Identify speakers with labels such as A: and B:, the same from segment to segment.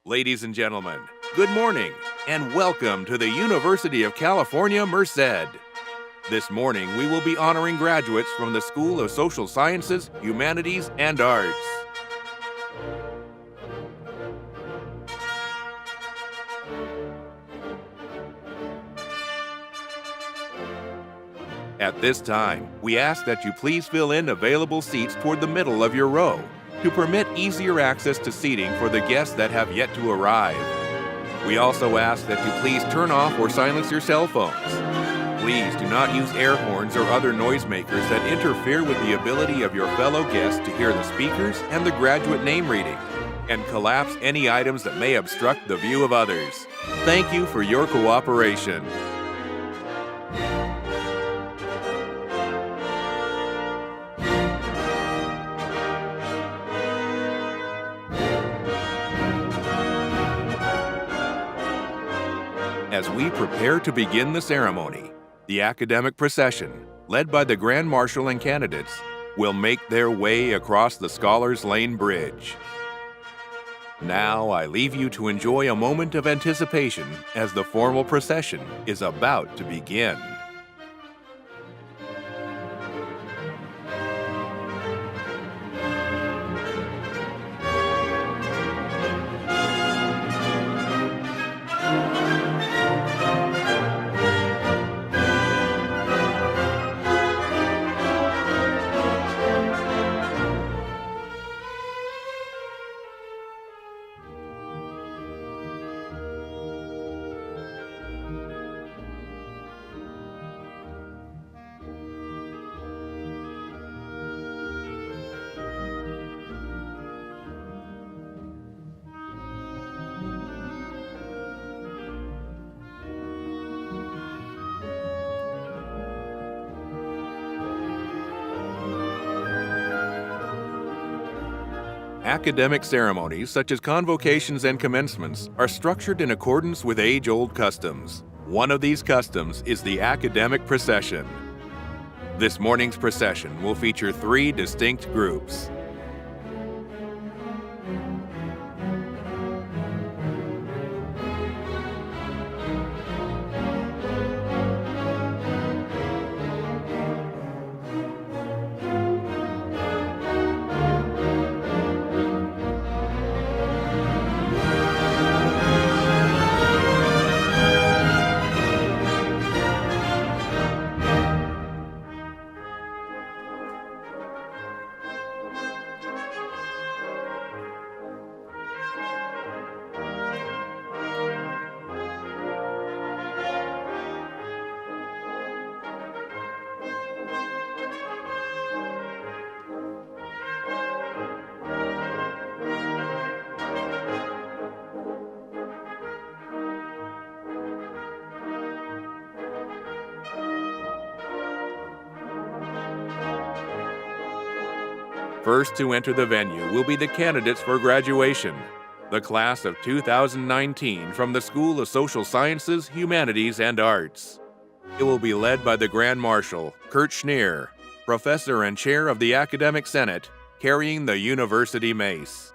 A: Ladies and gentlemen, good morning and welcome to the University of California, Merced. This morning we will be honoring graduates from the School of Social Sciences, Humanities, and Arts. At this time, we ask that you please fill in available seats toward the middle of your row to permit easier access to seating for the guests that have yet to arrive. We also ask that you please turn off or silence your cell phones. Please do not use air horns or other noisemakers that interfere with the ability of your fellow guests to hear the speakers and the graduate name reading, and collapse any items that may obstruct the view of others. Thank you for your cooperation. As we prepare to begin the ceremony, the academic procession, led by the Grand Marshal and candidates, will make their way across the Scholars Lane Bridge. Now I leave you to enjoy a moment of anticipation as the formal procession is about to begin. Academic ceremonies such as convocations and commencements are structured in accordance with age-old customs. One of these customs is the academic procession. This morning's procession will feature 3 distinct groups. First to enter the venue will be the candidates for graduation, the class of 2019 from the School of Social Sciences, Humanities, and Arts. It will be led by the Grand Marshal, Kurt Schneer, Professor and Chair of the Academic Senate, carrying the University Mace.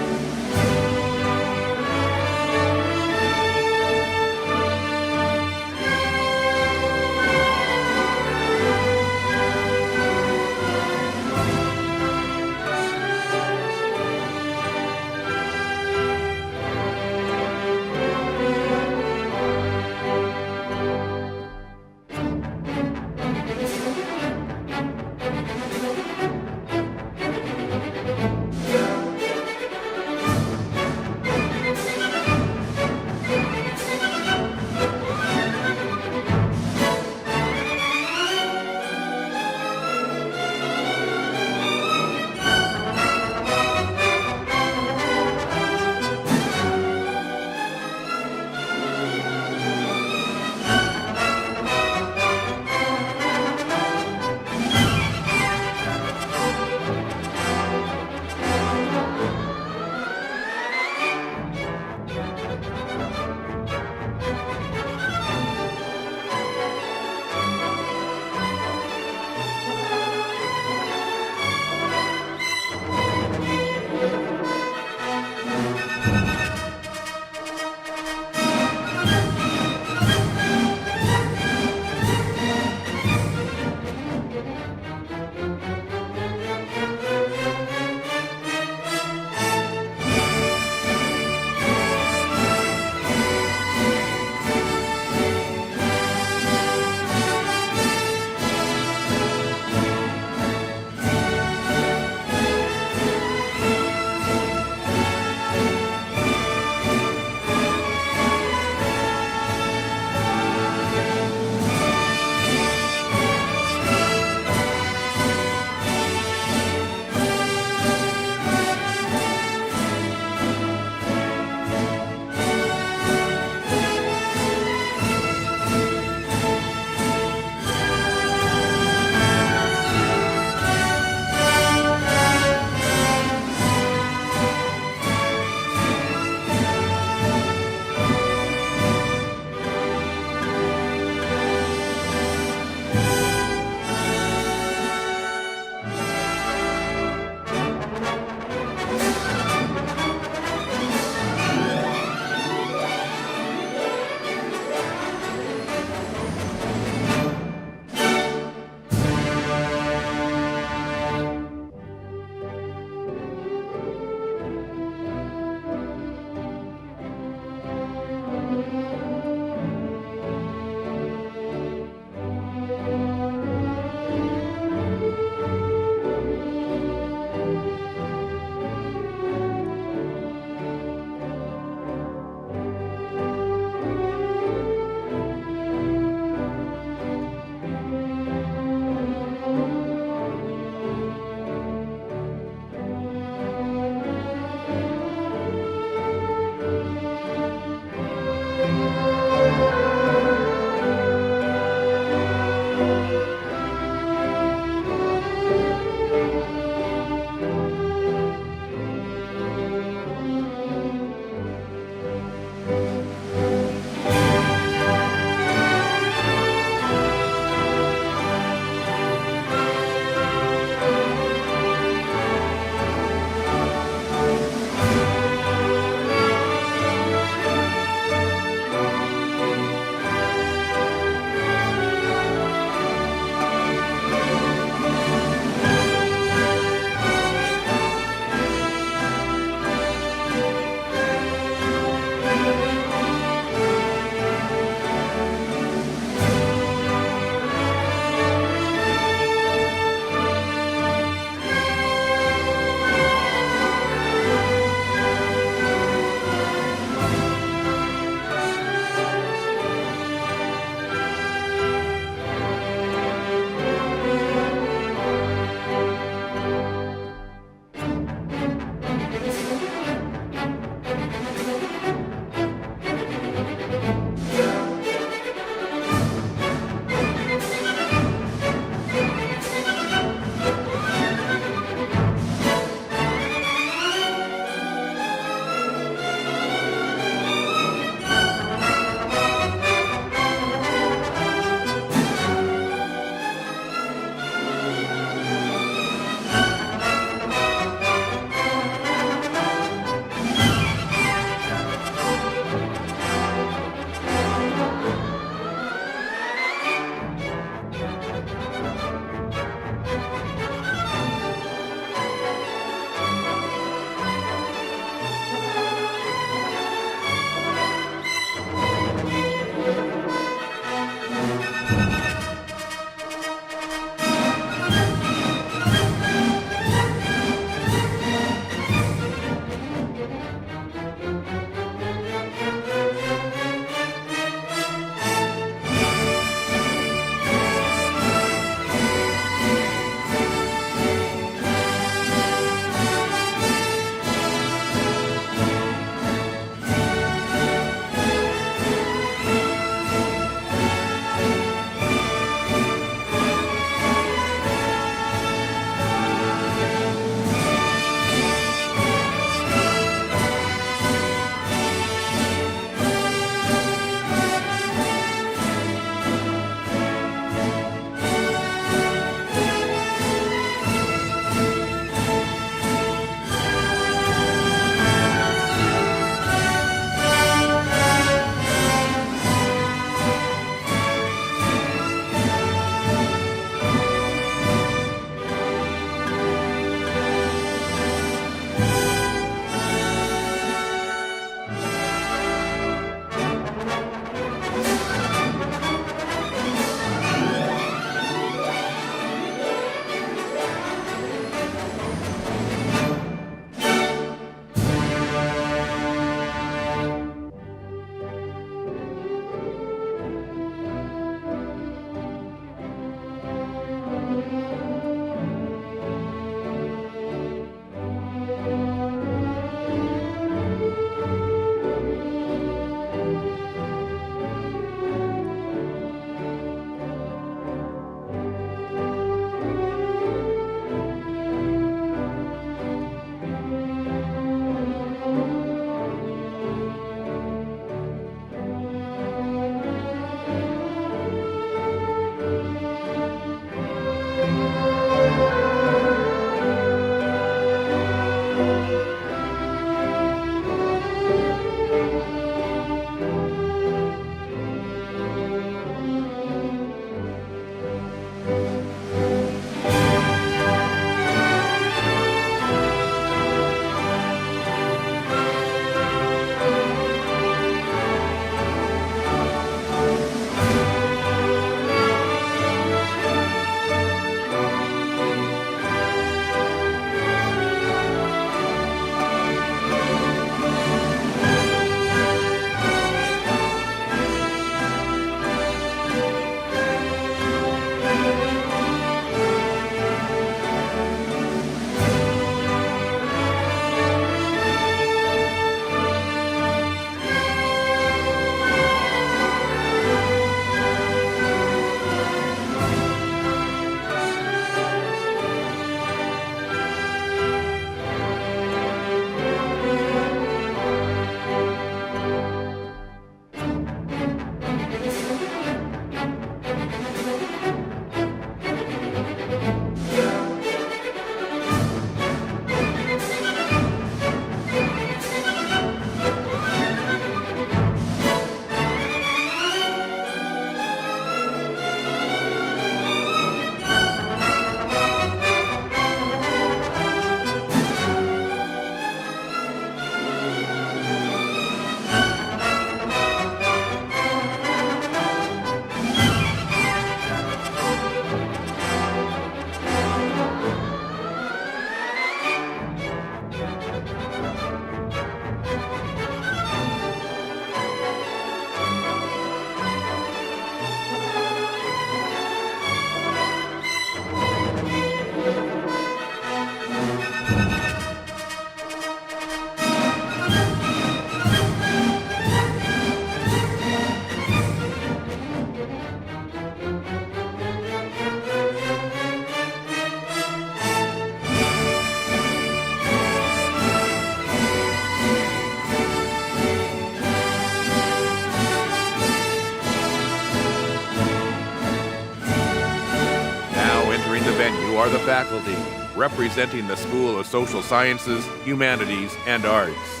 A: faculty, representing the School of Social Sciences, Humanities, and Arts.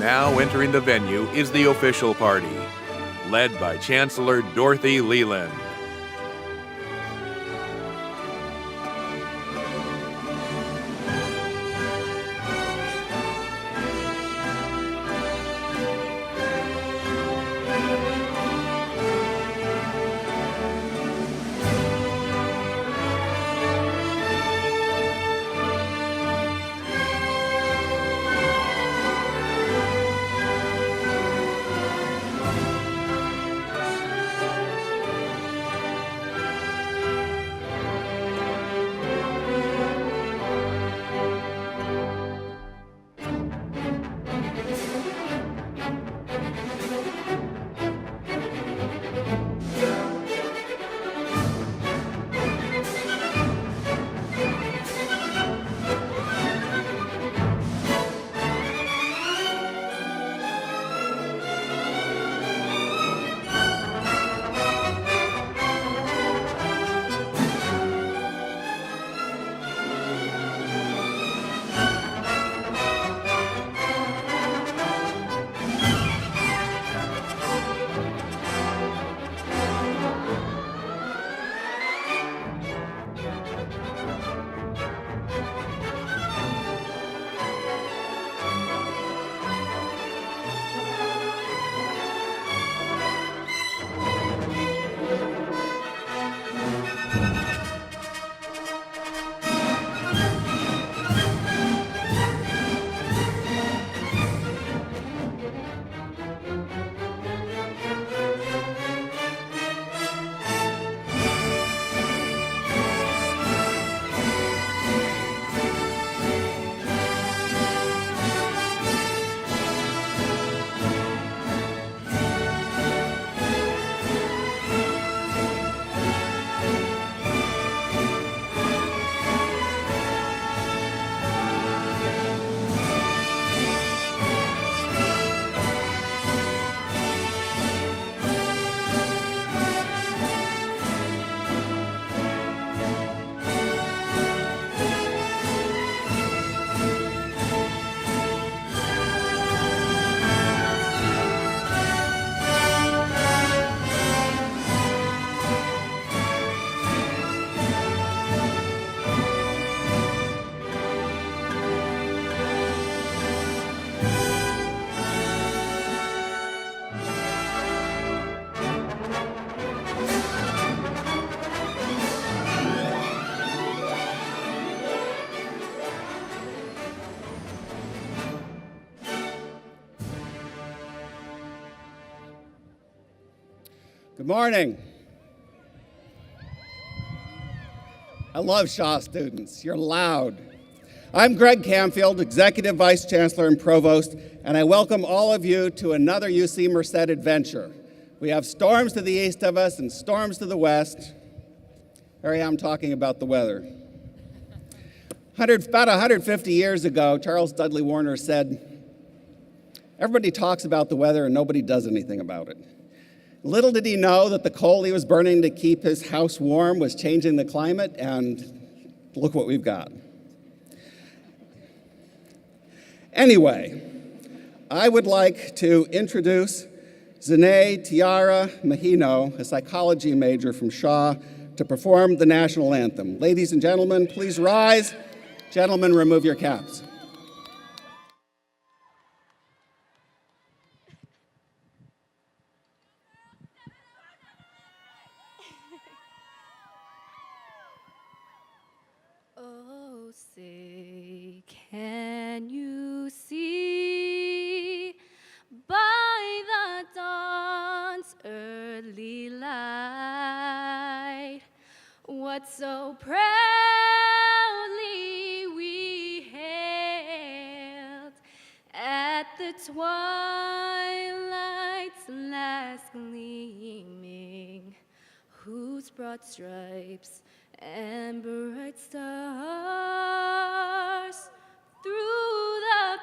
A: Now entering the venue is the official party, led by Chancellor Dorothy Leland.
B: Good morning. I love Shaw students. You're loud. I'm Greg Camfield, Executive Vice Chancellor and Provost, and I welcome all of you to another UC Merced adventure. We have storms to the east of us and storms to the west. Here I am talking about the weather. About 150 years ago, Charles Dudley Warner said, "Everybody talks about the weather and nobody does anything about it." Little did he know that the coal he was burning to keep his house warm was changing the climate, and look what we've got. Anyway, I would like to introduce Zane Tiara Mahino, a psychology major from Shaw, to perform the national anthem. Ladies and gentlemen, please rise. Gentlemen, remove your caps.
C: Oh, say, can you see by the dawn's early light what so proudly we hailed at the twilight's last gleaming, whose broad stripes and bright stars through the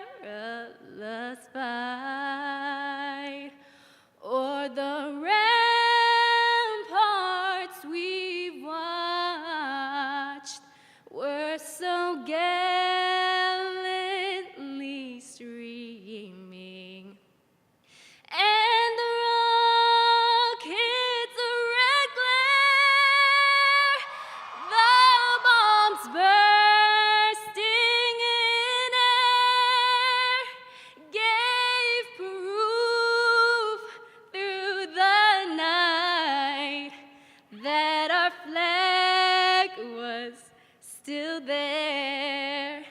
C: perilous fight o'er the ramparts we watched were so gallantly streaming, and the rockets' red glare, the bombs bursting in air, gave proof through the night that our flag was still there.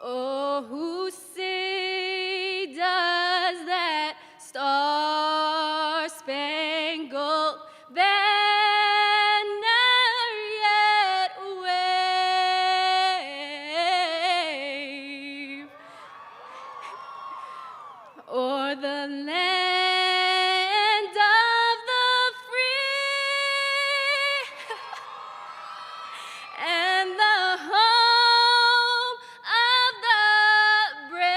C: Oh, who say does that star-spangled banner yet wave o'er the land of the free and the home of the brave?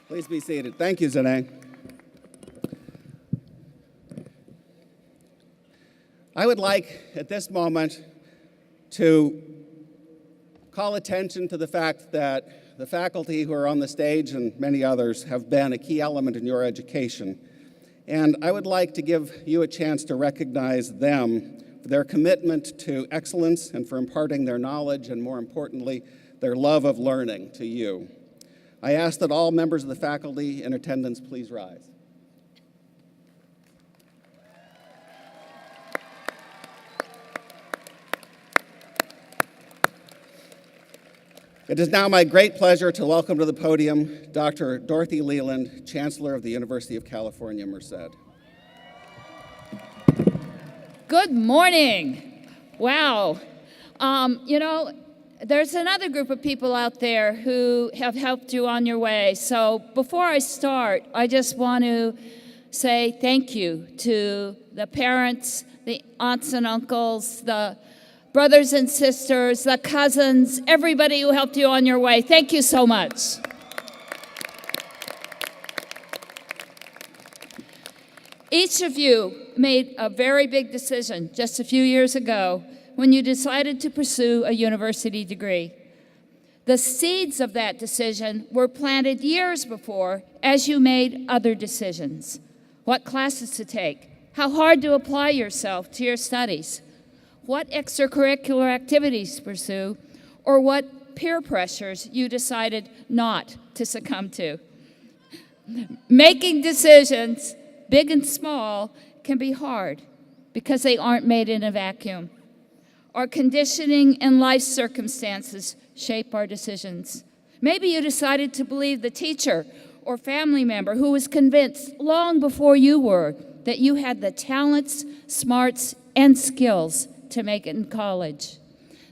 B: Please be seated. Thank you, Zane. I would like, at this moment, to call attention to the fact that the faculty who are on the stage and many others have been a key element in your education. And I would like to give you a chance to recognize them for their commitment to excellence and for imparting their knowledge and, more importantly, their love of learning to you. I ask that all members of the faculty in attendance please rise. It is now my great pleasure to welcome to the podium Dr. Dorothy Leland, Chancellor of the University of California, Merced.
D: Good morning. Wow. There's another group of people out there who have helped you on your way. So before I start, I just want to say thank you to the parents, the aunts and uncles, the brothers and sisters, the cousins, everybody who helped you on your way. Thank you so much. Each of you made a very big decision just a few years ago when you decided to pursue a university degree. The seeds of that decision were planted years before as you made other decisions. What classes to take, how hard to apply yourself to your studies, what extracurricular activities to pursue, or what peer pressures you decided not to succumb to. Making decisions, big and small, can be hard because they aren't made in a vacuum. Our conditioning and life circumstances shape our decisions. Maybe you decided to believe the teacher or family member who was convinced long before you were that you had the talents, smarts, and skills to make it in college.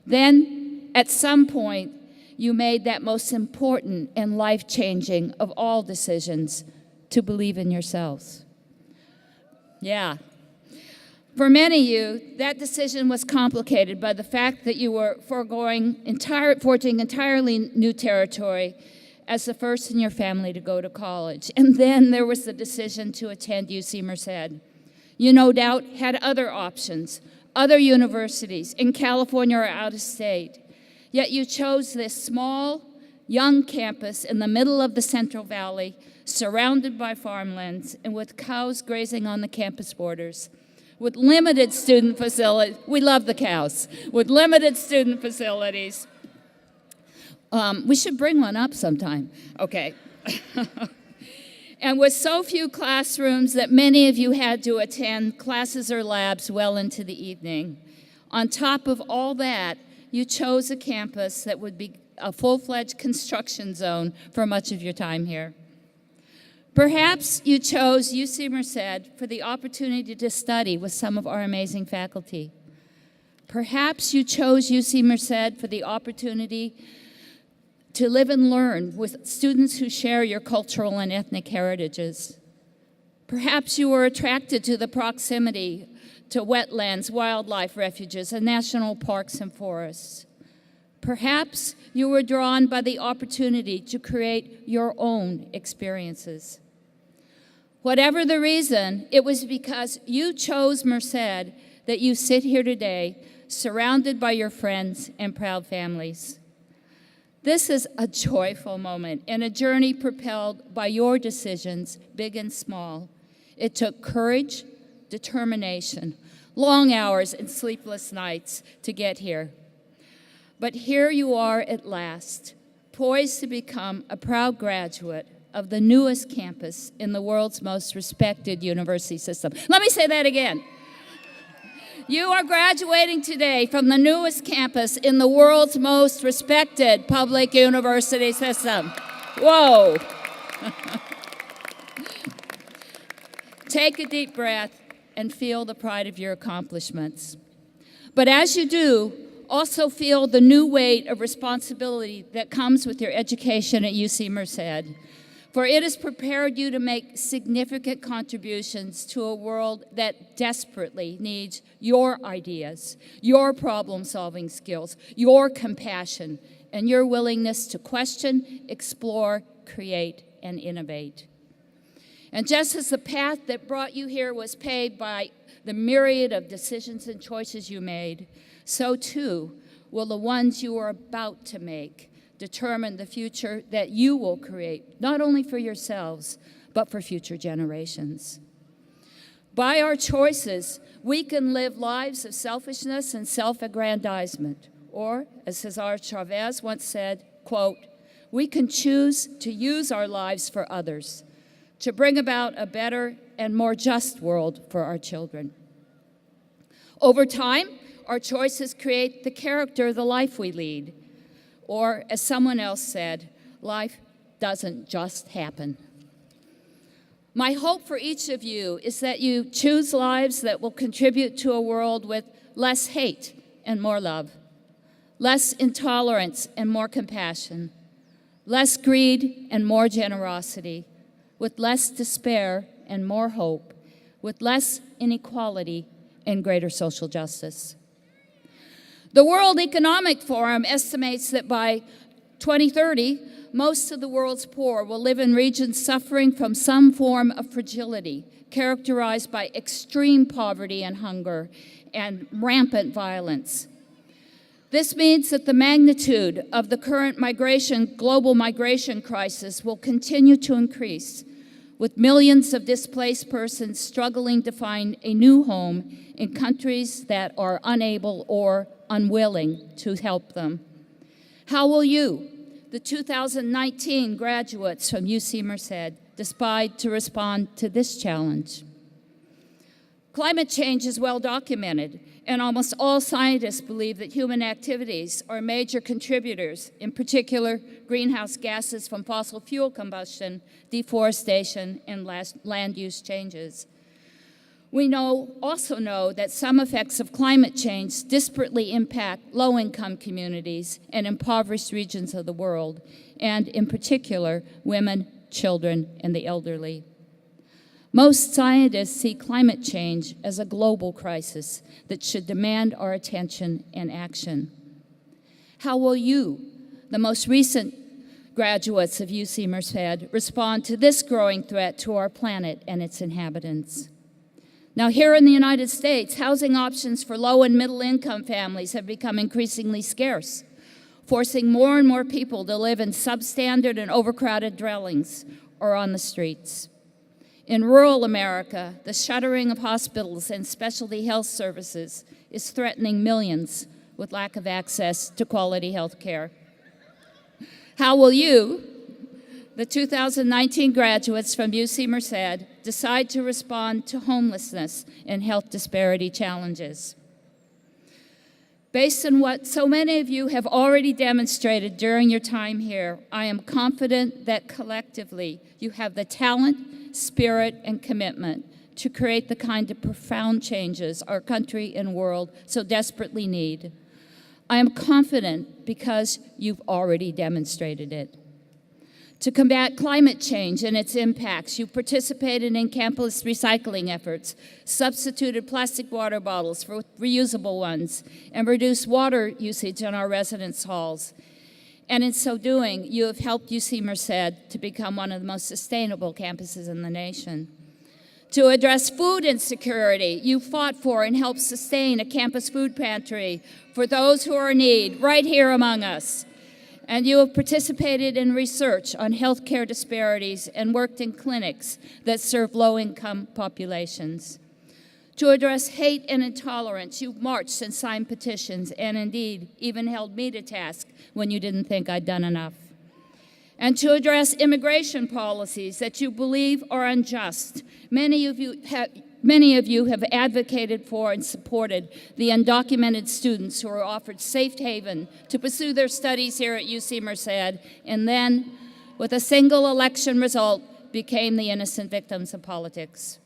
D: Then, at some point, you made that most important and life-changing of all decisions, to believe in yourselves. Yeah. For many of you, that decision was complicated by the fact that you were forging entirely new territory as the first in your family to go to college. And then there was the decision to attend UC Merced. You no doubt had other options, other universities in California or out of state. Yet you chose this small, young campus in the middle of the Central Valley, surrounded by farmlands and with cows grazing on the campus borders, with limited student facilities. We love the cows. With limited student facilities. We should bring one up sometime. Okay. And with so few classrooms that many of you had to attend classes or labs well into the evening. On top of all that, you chose a campus that would be a full-fledged construction zone for much of your time here. Perhaps you chose UC Merced for the opportunity to study with some of our amazing faculty. Perhaps you chose UC Merced for the opportunity to live and learn with students who share your cultural and ethnic heritages. Perhaps you were attracted to the proximity to wetlands, wildlife refuges, and national parks and forests. Perhaps you were drawn by the opportunity to create your own experiences. Whatever the reason, it was because you chose Merced that you sit here today, surrounded by your friends and proud families. This is a joyful moment and a journey propelled by your decisions, big and small. It took courage, determination, long hours and sleepless nights to get here. But here you are at last, poised to become a proud graduate of the newest campus in the world's most respected university system. Let me say that again. You are graduating today from the newest campus in the world's most respected public university system. Whoa. Take a deep breath and feel the pride of your accomplishments. But as you do, also feel the new weight of responsibility that comes with your education at UC Merced, for it has prepared you to make significant contributions to a world that desperately needs your ideas, your problem-solving skills, your compassion, and your willingness to question, explore, create, and innovate. And just as the path that brought you here was paved by the myriad of decisions and choices you made, so too will the ones you are about to make determine the future that you will create, not only for yourselves, but for future generations. By our choices, we can live lives of selfishness and self-aggrandizement, or, as Cesar Chavez once said, quote, we can choose to use our lives for others, to bring about a better and more just world for our children. Over time, our choices create the character of the life we lead. Or, as someone else said, life doesn't just happen. My hope for each of you is that you choose lives that will contribute to a world with less hate and more love, less intolerance and more compassion, less greed and more generosity, with less despair and more hope, with less inequality and greater social justice. The World Economic Forum estimates that by 2030, most of the world's poor will live in regions suffering from some form of fragility, characterized by extreme poverty and hunger and rampant violence. This means that the magnitude of the current global migration crisis will continue to increase, with millions of displaced persons struggling to find a new home in countries that are unable or unwilling to help them. How will you, the 2019 graduates from UC Merced, decide to respond to this challenge? Climate change is well documented, and almost all scientists believe that human activities are major contributors, in particular greenhouse gases from fossil fuel combustion, deforestation, and land use changes. We also know that some effects of climate change disparately impact low-income communities and impoverished regions of the world, and in particular, women, children, and the elderly. Most scientists see climate change as a global crisis that should demand our attention and action. How will you, the most recent graduates of UC Merced, respond to this growing threat to our planet and its inhabitants? Now, here in the United States, housing options for low and middle income families have become increasingly scarce, forcing more and more people to live in substandard and overcrowded dwellings or on the streets. In rural America, the shuttering of hospitals and specialty health services is threatening millions with lack of access to quality health care. How will you, the 2019 graduates from UC Merced, decide to respond to homelessness and health disparity challenges? Based on what so many of you have already demonstrated during your time here, I am confident that collectively you have the talent, spirit, and commitment to create the kind of profound changes our country and world so desperately need. I am confident because you've already demonstrated it. To combat climate change and its impacts, you participated in campus recycling efforts, substituted plastic water bottles for reusable ones, and reduced water usage in our residence halls. And in so doing, you have helped UC Merced to become one of the most sustainable campuses in the nation. To address food insecurity, you fought for and helped sustain a campus food pantry for those who are in need right here among us. And you have participated in research on healthcare disparities and worked in clinics that serve low-income populations. To address hate and intolerance, you've marched and signed petitions and indeed even held me to task when you didn't think I'd done enough. And to address immigration policies that you believe are unjust, many of you have advocated for and supported the undocumented students who are offered safe haven to pursue their studies here at UC Merced, and then, with a single election result, became the innocent victims of politics.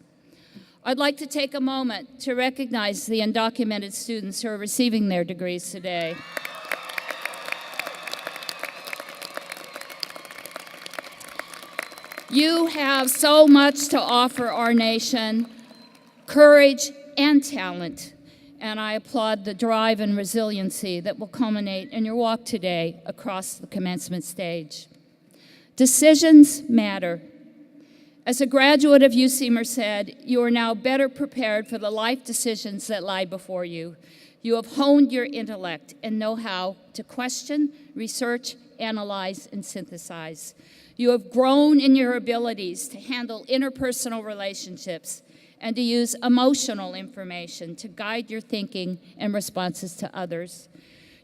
D: I'd like to take a moment to recognize the undocumented students who are receiving their degrees today. You have so much to offer our nation, courage and talent, and I applaud the drive and resiliency that will culminate in your walk today across the commencement stage. Decisions matter. As a graduate of UC Merced, you are now better prepared for the life decisions that lie before you. You have honed your intellect and know how to question, research, analyze, and synthesize. You have grown in your abilities to handle interpersonal relationships and to use emotional information to guide your thinking and responses to others.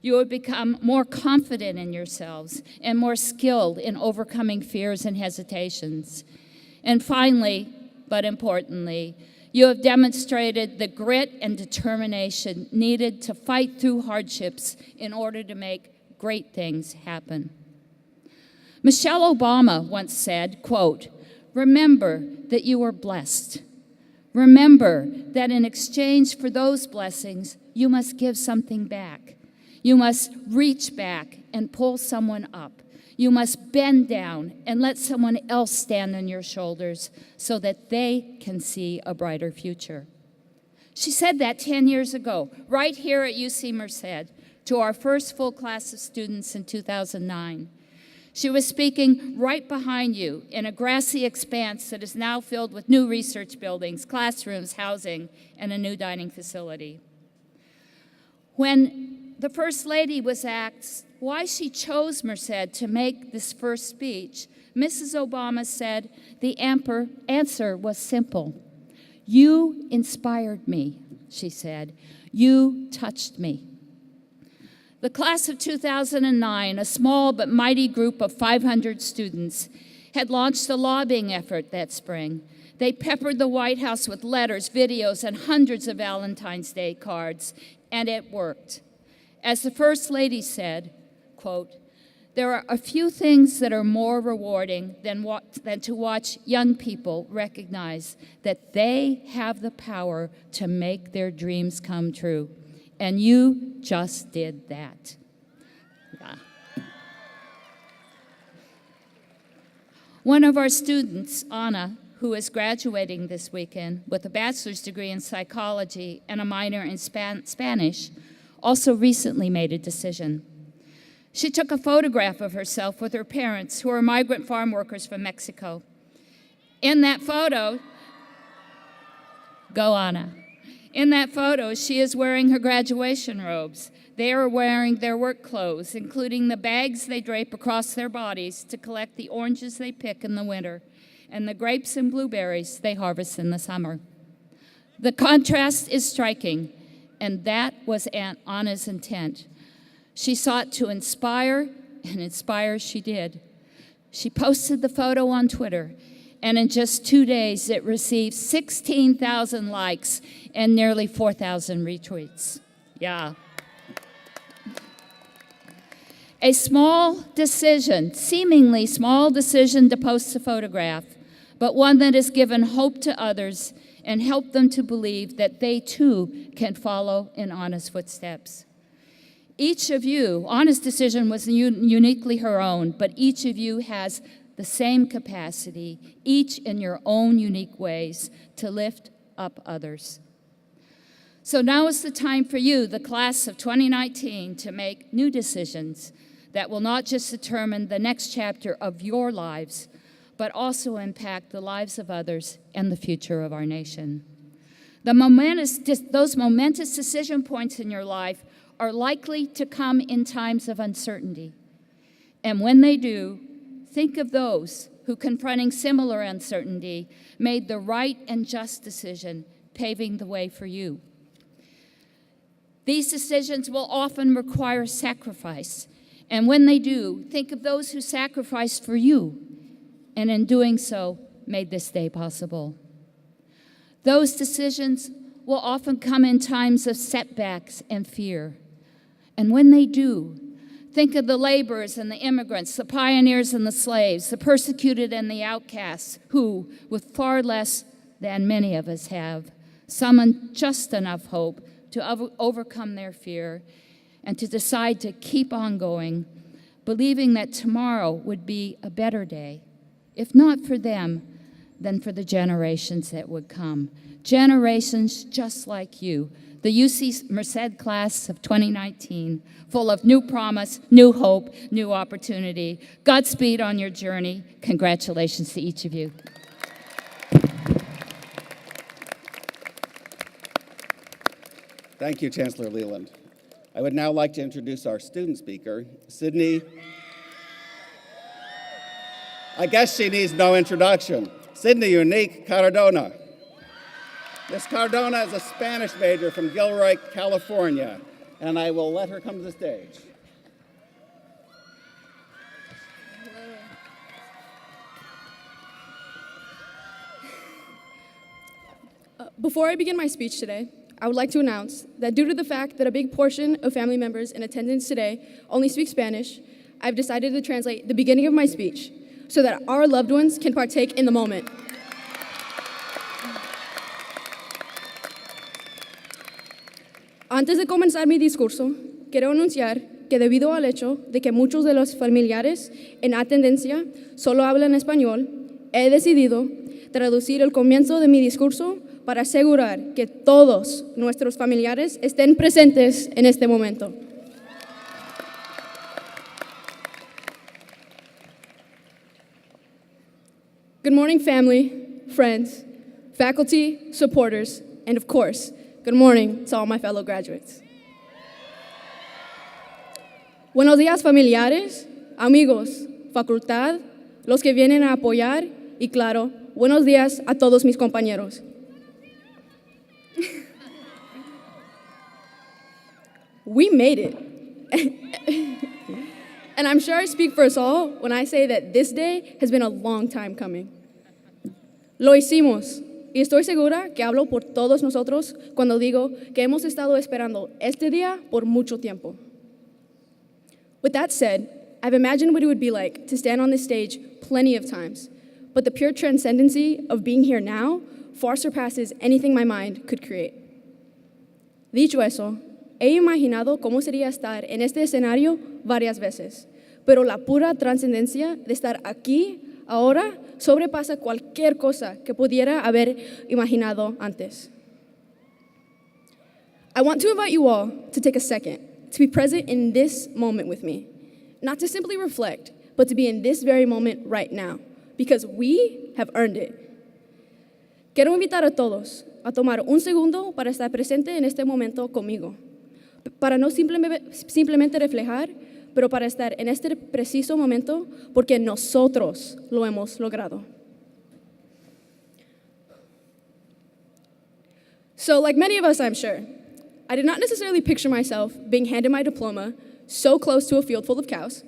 D: You have become more confident in yourselves and more skilled in overcoming fears and hesitations. And finally, but importantly, you have demonstrated the grit and determination needed to fight through hardships in order to make great things happen. Michelle Obama once said, quote, "Remember that you are blessed. Remember that in exchange for those blessings, you must give something back. You must reach back and pull someone up. You must bend down and let someone else stand on your shoulders so that they can see a brighter future." She said that 10 years ago, right here at UC Merced, to our first full class of students in 2009. She was speaking right behind you in a grassy expanse that is now filled with new research buildings, classrooms, housing, and a new dining facility. When the First Lady was asked why she chose Merced to make this first speech, Mrs. Obama said the answer was simple. "You inspired me," she said. "You touched me." The class of 2009, a small but mighty group of 500 students, had launched a lobbying effort that spring They peppered the White House with letters, videos, and hundreds of Valentine's Day cards, and it worked. As the First Lady said, quote, "There are a few things that are more rewarding than to watch young people recognize that they have the power to make their dreams come true. And you just did that." Yeah. One of our students, Anna, who is graduating this weekend with a bachelor's degree in psychology and a minor in Spanish, also recently made a decision. She took a photograph of herself with her parents, who are migrant farm workers from Mexico. In that photo, go Anna. In that photo, she is wearing her graduation robes. They are wearing their work clothes, including the bags they drape across their bodies to collect the oranges they pick in the winter and the grapes and blueberries they harvest in the summer. The contrast is striking, and that was Aunt Anna's intent. She sought to inspire, and inspire she did. She posted the photo on Twitter, and in just 2 days, it received 16,000 likes and nearly 4,000 retweets. Yeah. A small decision, seemingly small decision to post a photograph, but one that has given hope to others and helped them to believe that they too can follow in Anna's footsteps. Each of you, Anna's decision was uniquely her own, but each of you has the same capacity, each in your own unique ways, to lift up others. So now is the time for you, the class of 2019, to make new decisions that will not just determine the next chapter of your lives, but also impact the lives of others and the future of our nation. Those momentous decision points in your life are likely to come in times of uncertainty. And when they do, think of those who, confronting similar uncertainty, made the right and just decision, paving the way for you. These decisions will often require sacrifice, and when they do, think of those who sacrificed for you, and in doing so, made this day possible. Those decisions will often come in times of setbacks and fear. And when they do, think of the laborers and the immigrants, the pioneers and the slaves, the persecuted and the outcasts, who, with far less than many of us have, summoned just enough hope to overcome their fear and to decide to keep on going, believing that tomorrow would be a better day, if not for them, then for the generations that would come. Generations just like you, the UC Merced class of 2019, full of new promise, new hope, new opportunity. Godspeed on your journey. Congratulations to each of you.
B: Thank you, Chancellor Leland. I would now like to introduce our student speaker, Sydney. I guess she needs no introduction. Sydney Unique Cardona. Miss Cardona is a Spanish major from Gilroy, California, and I will let her come to the stage.
E: Before I begin my speech today, I would like to announce that due to the fact that a big portion of family members in attendance today only speak Spanish, I've decided to translate the beginning of my speech so that our loved ones can partake in the moment. Antes de comenzar mi discurso, quiero anunciar que debido al hecho de que muchos de los familiares en atendencia solo hablan español, he decidido traducir el comienzo de mi discurso para asegurar que todos nuestros familiares estén presentes en este momento. Good morning, family, friends, faculty, supporters, and of course, good morning to all my fellow graduates. Buenos días, familiares, amigos, facultad, los que vienen a apoyar y, claro, buenos días a todos mis compañeros. We made it. And I'm sure I speak for us all when I say that this day has been a long time coming. Lo hicimos. Y estoy segura que hablo por todos nosotros cuando digo que hemos estado esperando este día por mucho tiempo. With that said, I've imagined what it would be like to stand on this stage plenty of times, but the pure transcendency of being here now far surpasses anything my mind could create. Dicho eso, he imaginado cómo sería estar en este escenario varias veces, pero la pura trascendencia de estar aquí ahora sobrepasa cualquier cosa que pudiera haber imaginado antes. I want to invite you all to take a second to be present in this moment with me, not to simply reflect, but to be in this very moment right now, because we have earned it. Quiero invitar a todos a tomar un segundo para estar presente en este momento conmigo, para no simplemente reflejar, pero para estar en este preciso momento porque nosotros lo hemos logrado. So, like many of us, I'm sure, I did not necessarily picture myself being handed my diploma so close to a field full of cows.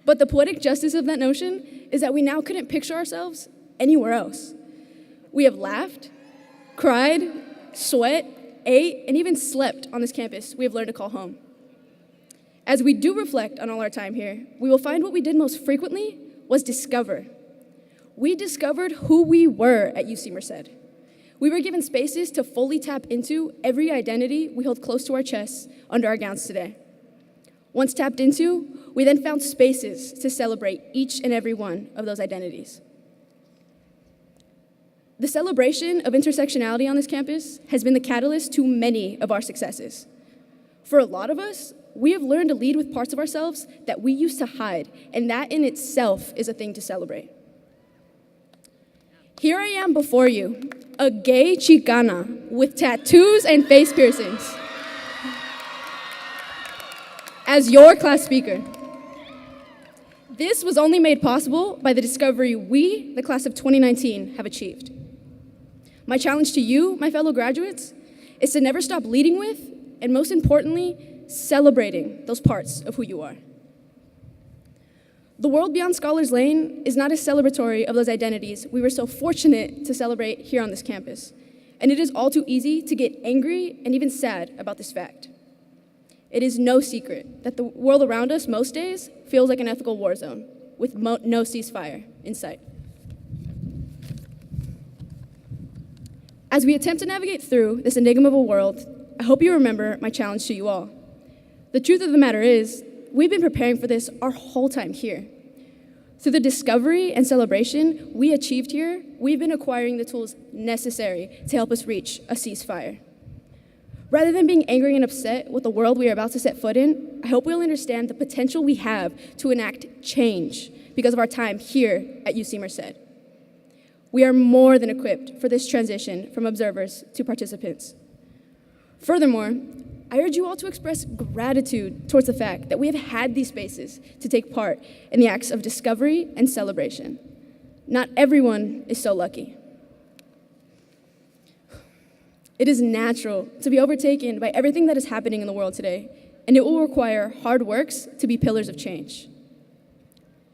E: But the poetic justice of that notion is that we now couldn't picture ourselves anywhere else. We have laughed, cried, sweat, ate, and even slept on this campus we have learned to call home. As we do reflect on all our time here, we will find what we did most frequently was discover. We discovered who we were at UC Merced. We were given spaces to fully tap into every identity we hold close to our chests under our gowns today. Once tapped into, we then found spaces to celebrate each and every one of those identities. The celebration of intersectionality on this campus has been the catalyst to many of our successes. For a lot of us, we have learned to lead with parts of ourselves that we used to hide, and that in itself is a thing to celebrate. Here I am before you, a gay Chicana with tattoos and face piercings, as your class speaker. This was only made possible by the discovery we, the class of 2019, have achieved. My challenge to you, my fellow graduates, is to never stop leading with, and most importantly, celebrating those parts of who you are. The world beyond Scholars Lane is not as celebratory of those identities we were so fortunate to celebrate here on this campus, and it is all too easy to get angry and even sad about this fact. It is no secret that the world around us most days feels like an ethical war zone with no ceasefire in sight. As we attempt to navigate through this enigma of a world, I hope you remember my challenge to you all. The truth of the matter is, we've been preparing for this our whole time here. Through the discovery and celebration we achieved here, we've been acquiring the tools necessary to help us reach a ceasefire. Rather than being angry and upset with the world we are about to set foot in, I hope we'll understand the potential we have to enact change because of our time here at UC Merced. We are more than equipped for this transition from observers to participants. Furthermore, I urge you all to express gratitude towards the fact that we have had these spaces to take part in the acts of discovery and celebration. Not everyone is so lucky. It is natural to be overtaken by everything that is happening in the world today, and it will require hard works to be pillars of change.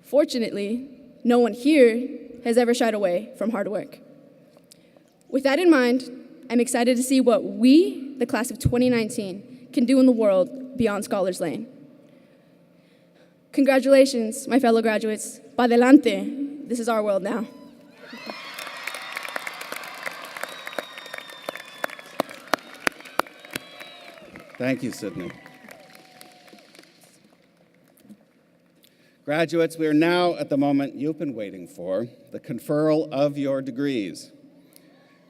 E: Fortunately, no one here has ever shied away from hard work. With that in mind, I'm excited to see what we, the class of 2019, can do in the world beyond Scholars Lane. Congratulations, my fellow graduates. Pa' adelante. This is our world now.
B: Thank you, Sydney. Graduates, we are now at the moment you've been waiting for, the conferral of your degrees.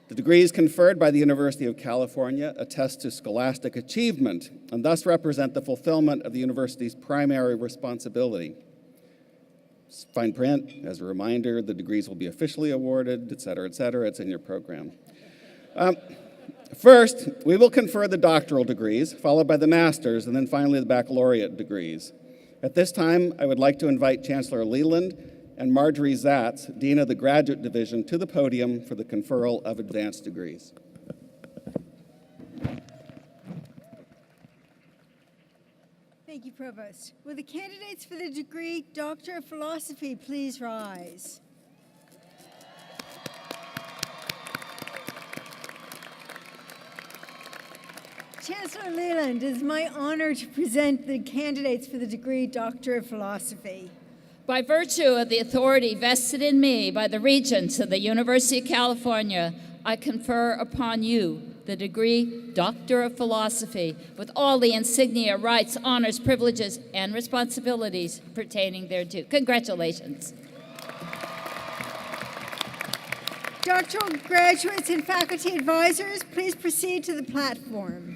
B: The degrees conferred by the University of California attest to scholastic achievement and thus represent the fulfillment of the university's primary responsibility. Fine print, as a reminder, the degrees will be officially awarded, et cetera, it's in your program. First, we will confer the doctoral degrees, followed by the master's, and then finally the baccalaureate degrees. At this time, I would like to invite Chancellor Leland and Marjorie Zatz, Dean of the Graduate Division, to the podium for the conferral of advanced degrees.
F: Thank you, Provost. Will the candidates for the degree Doctor of Philosophy please rise? Chancellor Leland, it is my honor to present the candidates for the degree Doctor of Philosophy.
D: By virtue of the authority vested in me by the Regents of the University of California, I confer upon you the degree Doctor of Philosophy with all the insignia, rights, honors, privileges, and responsibilities pertaining thereto. Congratulations.
F: Doctoral graduates and faculty advisors, please proceed to the platform.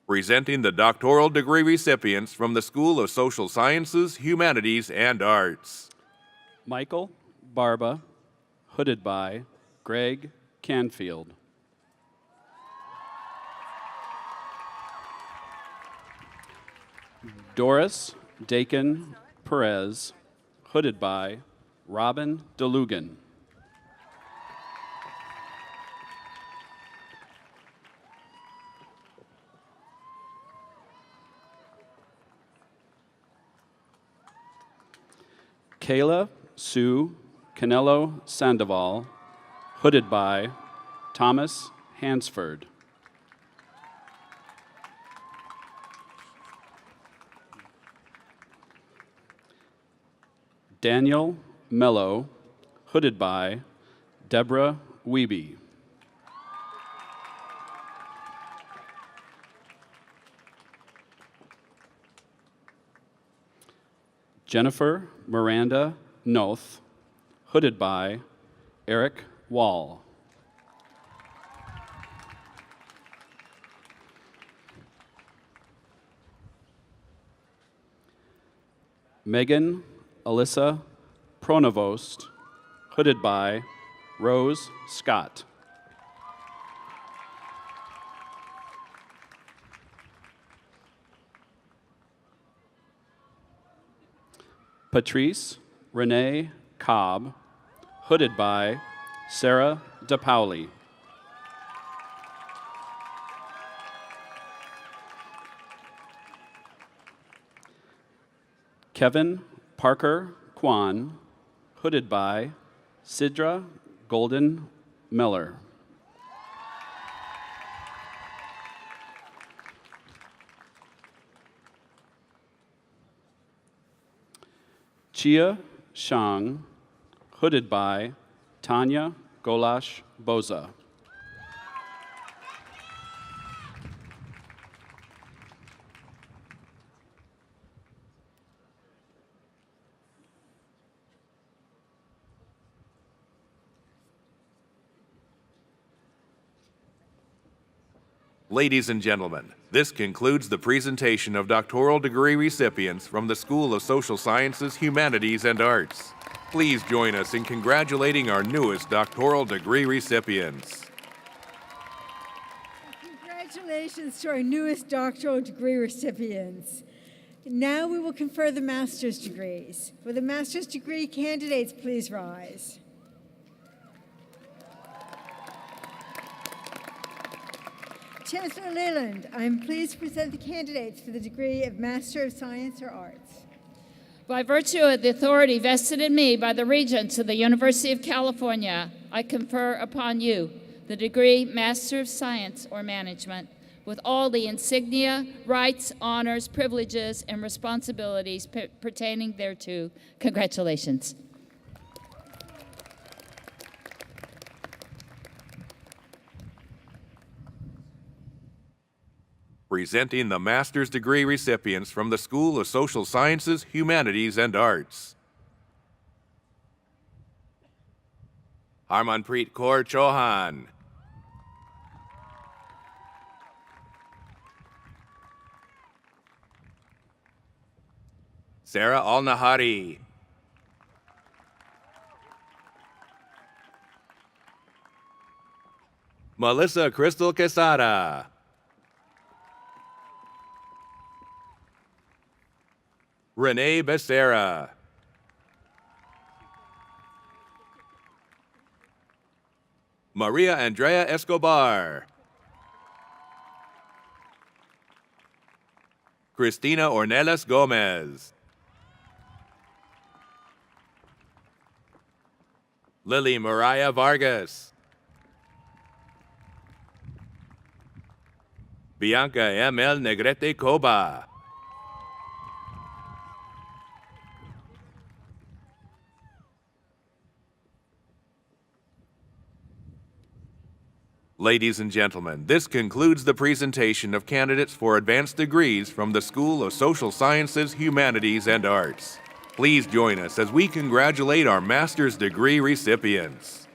A: Presenting the doctoral degree recipients from the School of Social Sciences, Humanities, and Arts.
G: Michael Barba, hooded by Greg Canfield. Doris Dakin Perez, hooded by Robin DeLugan. Kayla Sue Canelo Sandoval, hooded by Thomas Hansford. Daniel Mello, hooded by Deborah Wiebe. Jennifer Miranda Noth, hooded by Eric Wall. Megan Alyssa Pronovost, hooded by Rose Scott. Patrice Renee Cobb, hooded by Sarah DePauli. Kevin Parker Kwan, hooded by Sidra Golden Miller. Chia Shang, hooded by Tanya Golash Boza.
A: Ladies and gentlemen, this concludes the presentation of doctoral degree recipients from the School of Social Sciences, Humanities, and Arts. Please join us in congratulating our newest doctoral degree recipients.
F: Congratulations to our newest doctoral degree recipients. Now we will confer the master's degrees. Will the master's degree candidates please rise? Chancellor Leland, I am pleased to present the candidates for the degree of Master of Science or Arts.
D: By virtue of the authority vested in me by the Regents of the University of California, I confer upon you the degree Master of Science or Management with all the insignia, rights, honors, privileges, and responsibilities pertaining thereto. Congratulations.
A: Presenting the master's degree recipients from the School of Social Sciences, Humanities, and Arts. Harmanpreet Kaur Chauhan. Sarah Al-Nahari. Melissa Crystal Quesada. Renee Becerra. Maria Andrea Escobar. Cristina Ornelas Gomez. Lily Mariah Vargas. Bianca M.L. Negrete Coba. Ladies and gentlemen, this concludes the presentation of candidates for advanced degrees from the School of Social Sciences, Humanities, and Arts. Please join us as we congratulate our master's degree recipients.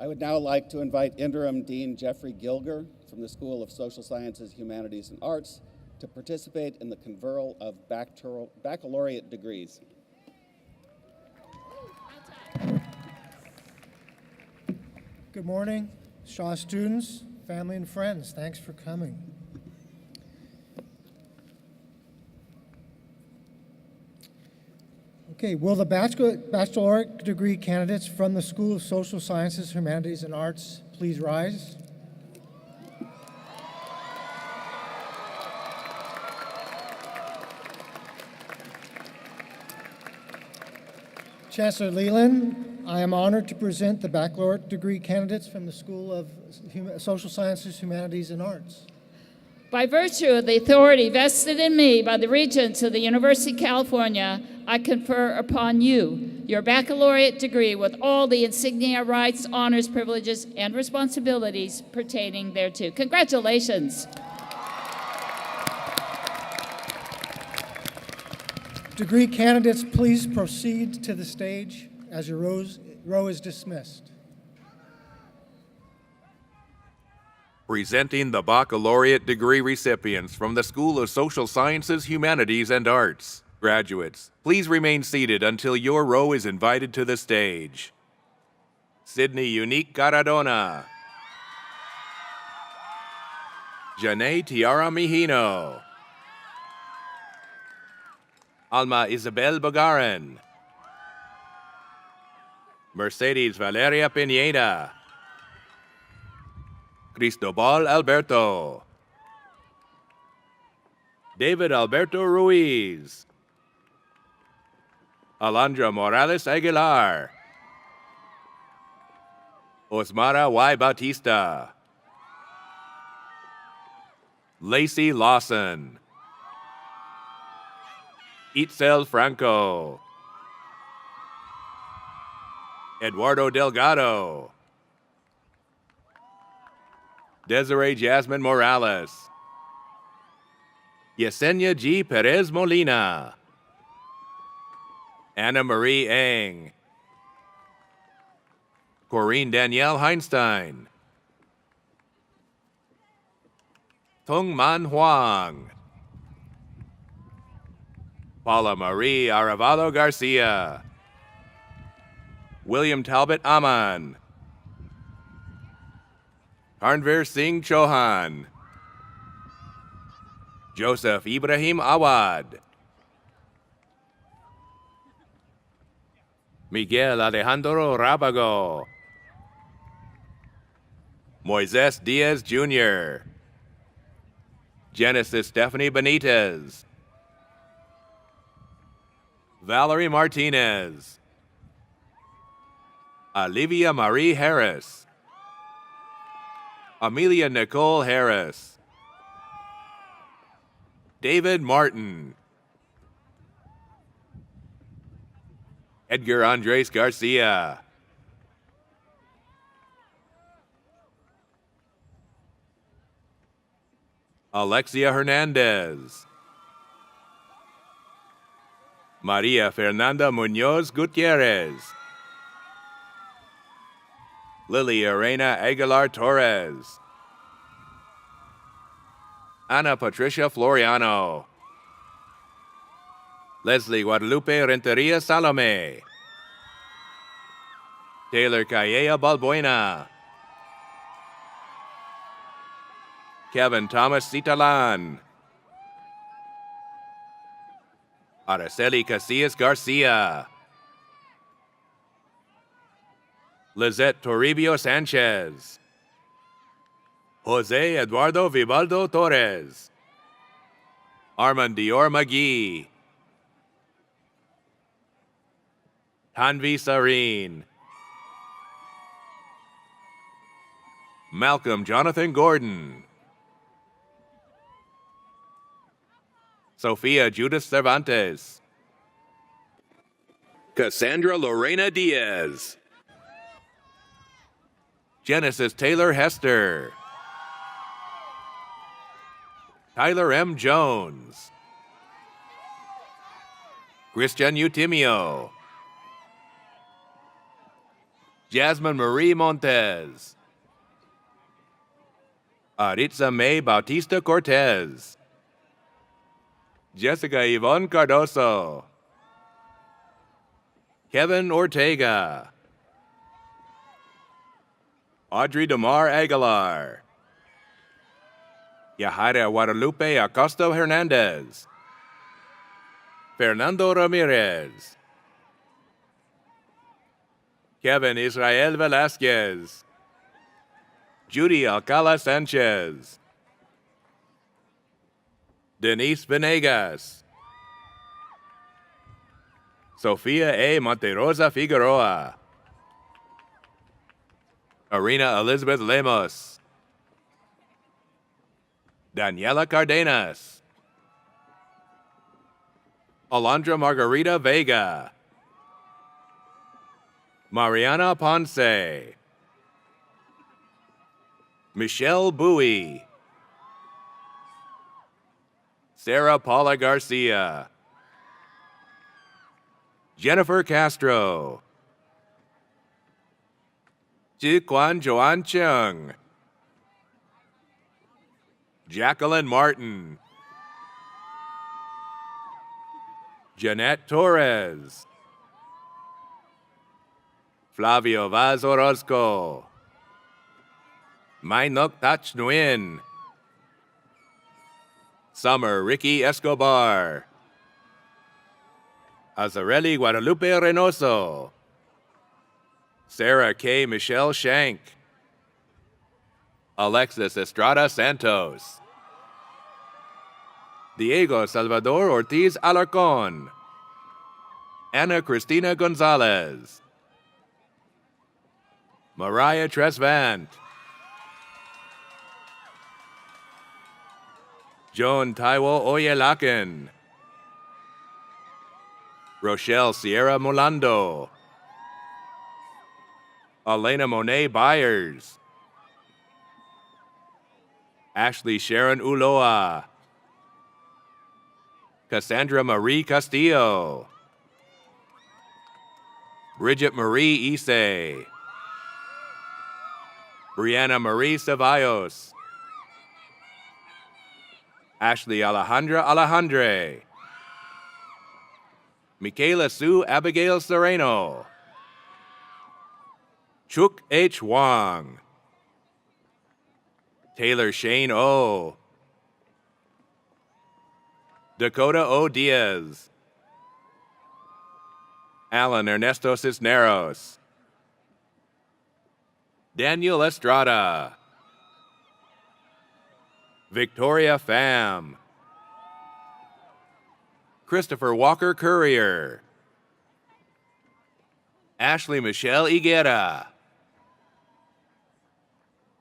B: I would now like to invite Interim Dean Jeffrey Gilger from the School of Social Sciences, Humanities, and Arts to participate in the conferral of baccalaureate degrees.
H: Good morning, Shaw students, family, and friends. Thanks for coming. Okay, will the baccalaureate degree candidates from the School of Social Sciences, Humanities, and Arts please rise? Chancellor Leland, I am honored to present the baccalaureate degree candidates from the School of Social Sciences, Humanities, and Arts.
D: By virtue of the authority vested in me by the Regents of the University of California, I confer upon you your baccalaureate degree with all the insignia, rights, honors, privileges, and responsibilities pertaining thereto. Congratulations.
H: Degree candidates, please proceed to the stage as your row is dismissed.
A: Presenting the baccalaureate degree recipients from the School of Social Sciences, Humanities, and Arts. Graduates, please remain seated until your row is invited to the stage. Sydney Unique Caradona. Janae Tiara Mijino. Alma Isabel Bagaran. Mercedes Valeria Pineda. Cristobal Alberto. David Alberto Ruiz. Alondra Morales Aguilar. Osmara Y. Bautista. Lacey Lawson. Itzel Franco. Eduardo Delgado. Desiree Jasmine Morales. Yesenia G. Perez Molina. Anna Marie Eng. Corinne Danielle Heinstein. Tung Man Huang. Paula Marie Aravalo Garcia. William Talbot Aman. Karnveer Singh Chauhan. Joseph Ibrahim Awad. Miguel Alejandro Rabago. Moises Diaz Jr. Genesis Stephanie Benitez. Valerie Martinez. Olivia Marie Harris. Amelia Nicole Harris. David Martin. Edgar Andres Garcia. Alexia Hernandez. Maria Fernanda Munoz Gutierrez. Lily Arena Aguilar Torres. Ana Patricia Floriano. Leslie Guadalupe Renteria Salome. Taylor Calleja Balbuena. Kevin Thomas Citalan. Araceli Casillas Garcia. Lizette Toribio Sanchez, Jose Eduardo Vivaldo Torres, Armand Dior McGee, Tanvi Sareen, Malcolm Jonathan Gordon, Sophia Judith Cervantes, Cassandra Lorena Diaz, Genesis Taylor Hester, Tyler M. Jones, Christian Eutimio, Jasmine Marie Montez, Aritza May Bautista Cortez, Jessica Yvonne Cardoso, Kevin Ortega, Audrey Damar Aguilar, Yahaira Guadalupe Acosta Hernandez, Fernando Ramirez, Kevin Israel Velasquez, Judy Alcala Sanchez, Denise Venegas, Sofia A. Monterosa Figueroa, Arena Elizabeth Lemos, Daniela Cardenas, Alondra Margarita Vega, Mariana Ponce, Michelle Bowie, Sarah Paula Garcia, Jennifer Castro, Jiquan Joan Chung, Jacqueline Martin, Jeanette Torres, Flavio Vaz Orozco, Mainok Tach Nguyen, Summer Ricky Escobar, Azareli Guadalupe Reynoso, Sarah K. Michelle Shank, Alexis Estrada Santos, Diego Salvador Ortiz Alarcon, Ana Cristina Gonzalez, Mariah Tresvant, Joan Taiwo Oyelakin, Rochelle Sierra Molando, Elena Monet Byers, Ashley Sharon Uloa, Cassandra Marie Castillo, Bridget Marie Isse, Brianna Marie Ceballos, Ashley Alejandra Alejandre, Michaela Sue Abigail Sereno, Chuk H. Wong, Taylor Shane O, Dakota O. Diaz, Alan Ernesto Cisneros, Daniel Estrada, Victoria Pham, Christopher Walker Courier, Ashley Michelle Higuera,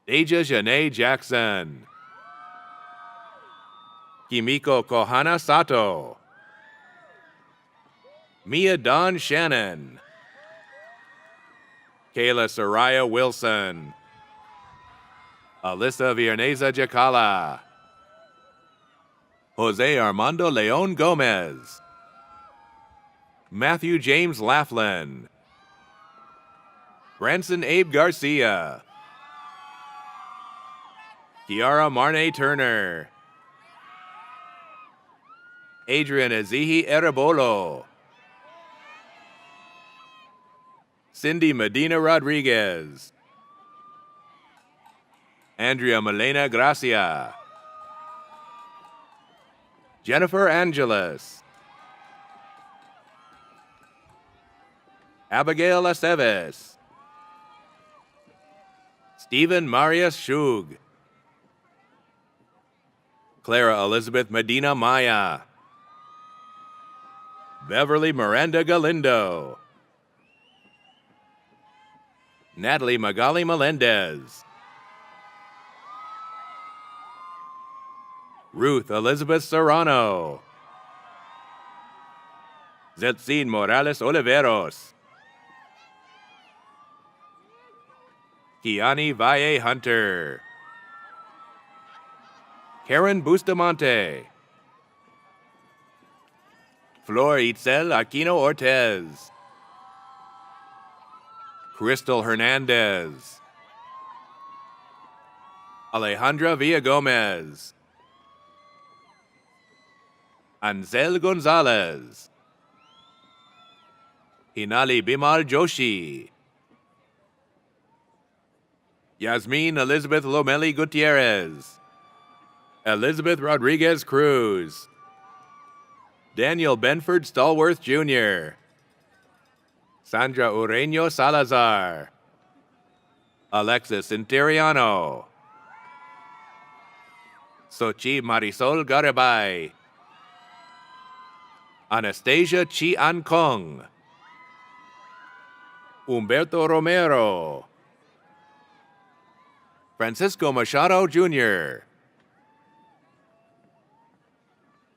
A: Deja Janae Jackson, Kimiko Kohana Sato, Mia Dawn Shannon, Kayla Soraya Wilson, Alyssa Vierneza Jacala, Jose Armando Leon Gomez, Matthew James Laughlin, Branson Abe Garcia, Kiara Marne Turner, Adrian Azihi Erebolo, Cindy Medina Rodriguez, Andrea Melena Gracia, Jennifer Angeles, Abigail Aceves, Stephen Marius Shug, Clara Elizabeth Medina Maya, Beverly Miranda Galindo, Natalie Magali Melendez, Ruth Elizabeth Serrano, Zetzin Morales Oliveros, Kiani Valle Hunter, Karen Bustamante, Flor Itzel Aquino Ortez, Crystal Hernandez, Alejandra Villagomez, Ansel Gonzalez, Hinali Bimal Joshi, Yasmin Elizabeth Lomeli Gutierrez, Elizabeth Rodriguez Cruz, Daniel Benford Stallworth Jr., Sandra Ureño Salazar, Alexis Interiano, Sochi Marisol Garibay, Anastasia Chi Ancong, Humberto Romero, Francisco Machado Jr.,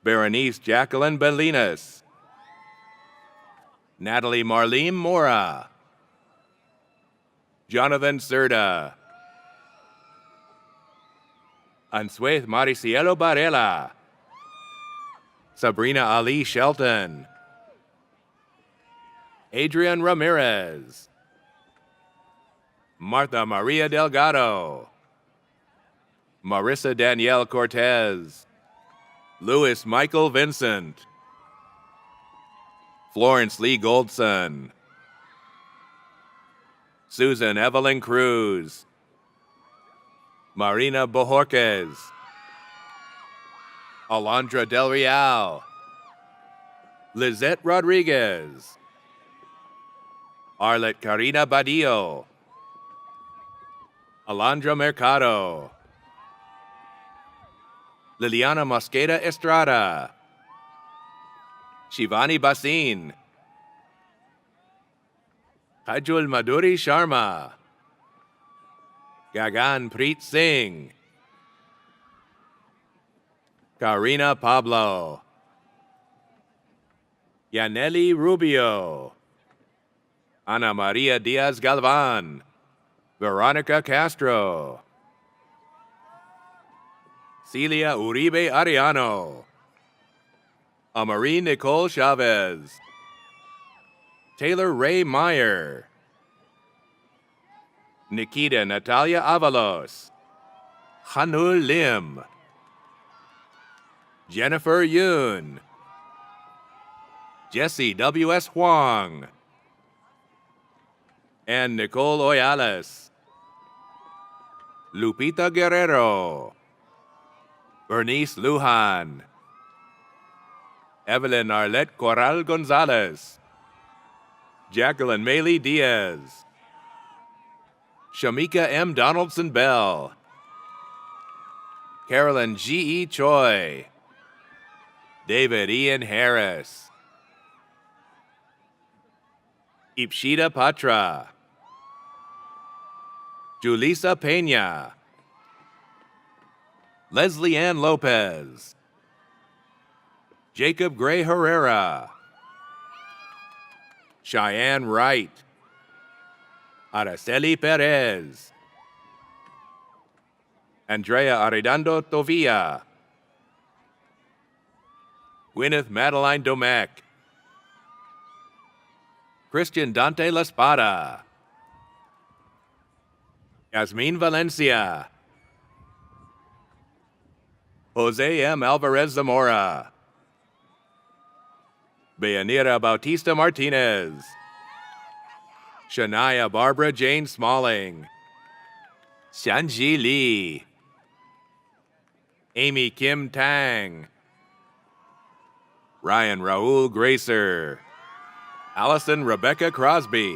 A: Berenice Jacqueline Belinas, Natalie Marlene Mora, Jonathan Serda, Ansueth Maricielo Varela, Sabrina Ali Shelton, Adrian Ramirez, Martha Maria Delgado, Marissa Danielle Cortez, Louis Michael Vincent, Florence Lee Goldson, Susan Evelyn Cruz, Marina Bojorquez, Alondra Del Real, Lizette Rodriguez, Arlette Carina Badillo, Alondra Mercado, Liliana Mosqueda Estrada, Shivani Basin, Kajul Madhuri Sharma, Gagan Preet Singh, Karina Pablo, Yaneli Rubio, Ana Maria Diaz Galvan, Veronica Castro, Celia Uribe Ariano, Amarie Nicole Chavez, Taylor Ray Meyer, Nikita Natalia Avalos, Hanul Lim, Jennifer Yoon, Jesse W.S. Huang, and Nicole Oyales, Lupita Guerrero, Bernice Lujan, Evelyn Arlette Corral Gonzalez, Jacqueline Maylee Diaz, Shamika M. Donaldson Bell, Carolyn G.E. Choi, David Ian Harris, Ipshita Patra, Julissa Pena, Leslie Ann Lopez, Jacob Gray Herrera, Cheyenne Wright, Araceli Perez, Andrea Arredondo Tovilla, Gwyneth Madeline Domecq, Christian Dante La Spada, Yasmin Valencia, Jose M. Alvarez Zamora, Beyanira Bautista Martinez, Shania Barbara Jane Smalling, Xianji Li, Amy Kim Tang, Ryan Raul Gracer, Allison Rebecca Crosby,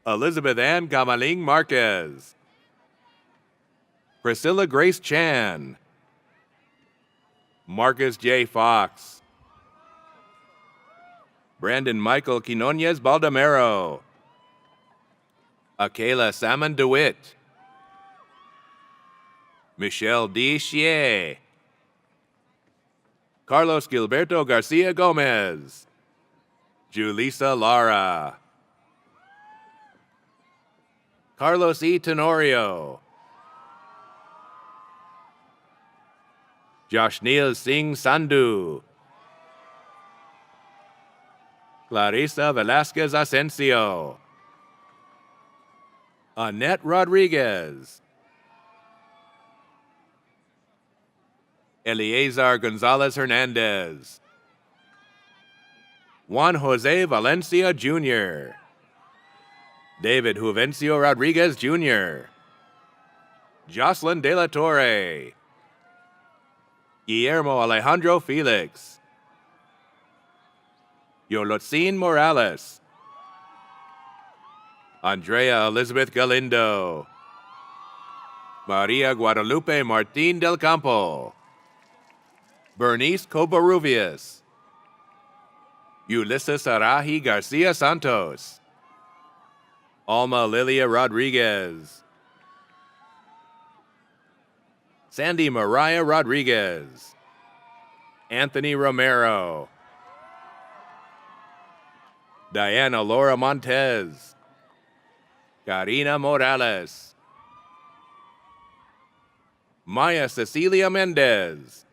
A: Elizabeth Ann Gamaling Marquez, Priscilla Grace Chan, Marcus J. Fox, Brandon Michael Quinonez Baldomero, Akela Salmon DeWitt, Michelle D. Chier, Carlos Gilberto Garcia Gomez, Julissa Lara, Carlos E. Tenorio, Joshneil Singh Sandhu, Clarissa Velasquez Asensio, Annette Rodriguez, Eleazar Gonzalez Hernandez, Juan Jose Valencia Jr., David Juvencio Rodriguez Jr., Jocelyn De La Torre, Guillermo Alejandro Felix, Yolotzin Morales, Andrea Elizabeth Galindo, Maria Guadalupe Martin del Campo, Bernice Covarrubias, Ulysses Arahi Garcia Santos, Alma Lilia Rodriguez, Sandy Mariah Rodriguez, Anthony Romero, Diana Laura Montez, Karina Morales, Maya Cecilia Mendez,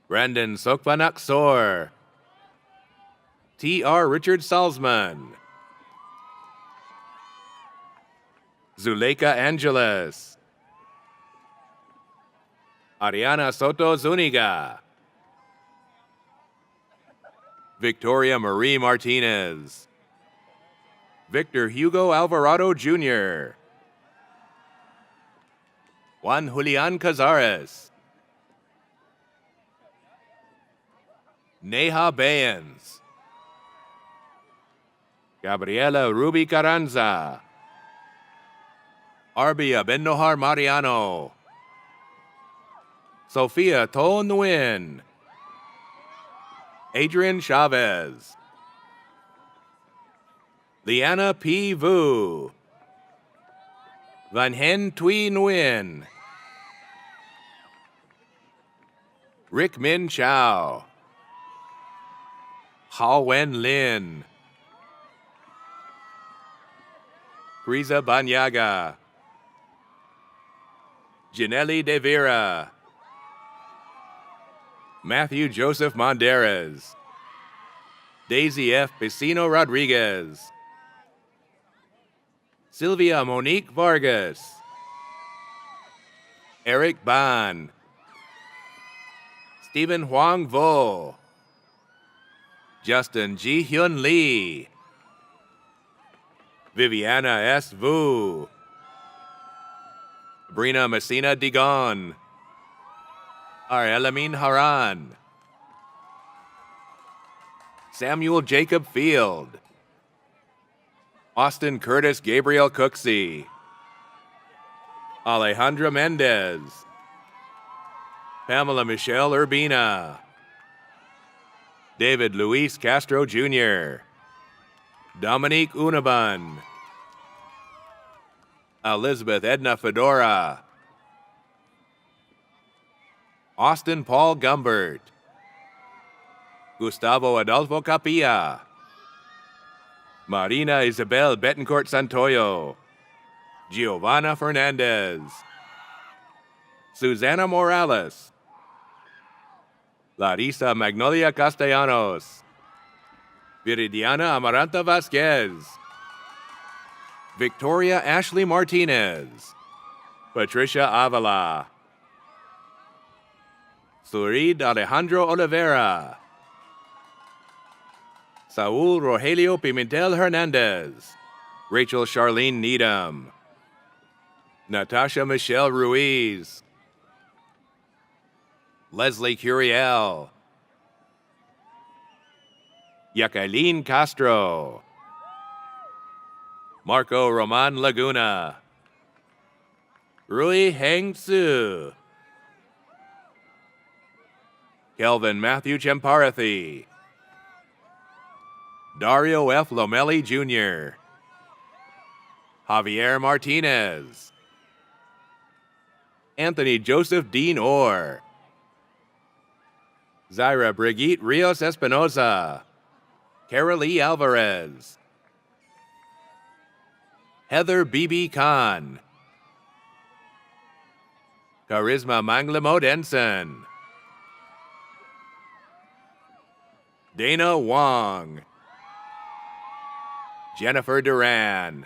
A: Brandon Sokvanak Sor, T.R. Richard Salzman, Zuleika Angeles, Ariana Soto Zuniga, Victoria Marie Martinez, Victor Hugo Alvarado Jr., Juan Julian Cazares, Neha Bayens, Gabriela Ruby Carranza, Arbia Bennohar Mariano, Sofia Toh Nguyen, Adrian Chavez, Liana P. Vu, Van Hen Thuy Nguyen, Rick Min Chow, Hao Wen Lin, Frieza Banyaga, Janelli De Vera, Matthew Joseph Monderes, Daisy F. Piscino Rodriguez, Sylvia Monique Vargas, Eric Ban, Stephen Huang Vo, Justin Ji Hyun Lee, Viviana S. Vu, Sabrina Messina Digon, Arelamin Haran, Samuel Jacob Field, Austin Curtis Gabriel Cooksey, Alejandra Mendez, Pamela Michelle Urbina, David Luis Castro Jr., Dominique Unaban, Elizabeth Edna Fedora, Austin Paul Gumbert, Gustavo Adolfo Capilla, Marina Isabel Betancourt Santoyo, Giovanna Fernandez, Susana Morales, Larissa Magnolia Castellanos, Viridiana Amaranta Vasquez, Victoria Ashley Martinez, Patricia Avila, Surid Alejandro Oliveira, Saul Rogelio Pimentel Hernandez, Rachel Charlene Needham, Natasha Michelle Ruiz, Leslie Curiel, Jacqueline Castro, Marco Roman Laguna, Rui Heng Tzu, Kelvin Matthew Champarathi, Dario F. Lomelli Jr., Javier Martinez, Anthony Joseph Dean Orr, Zaira Brigitte Rios Espinoza, Carol E. Alvarez, Heather B.B. Khan, Charisma Manglamode Ensign, Dana Wong, Jennifer Duran,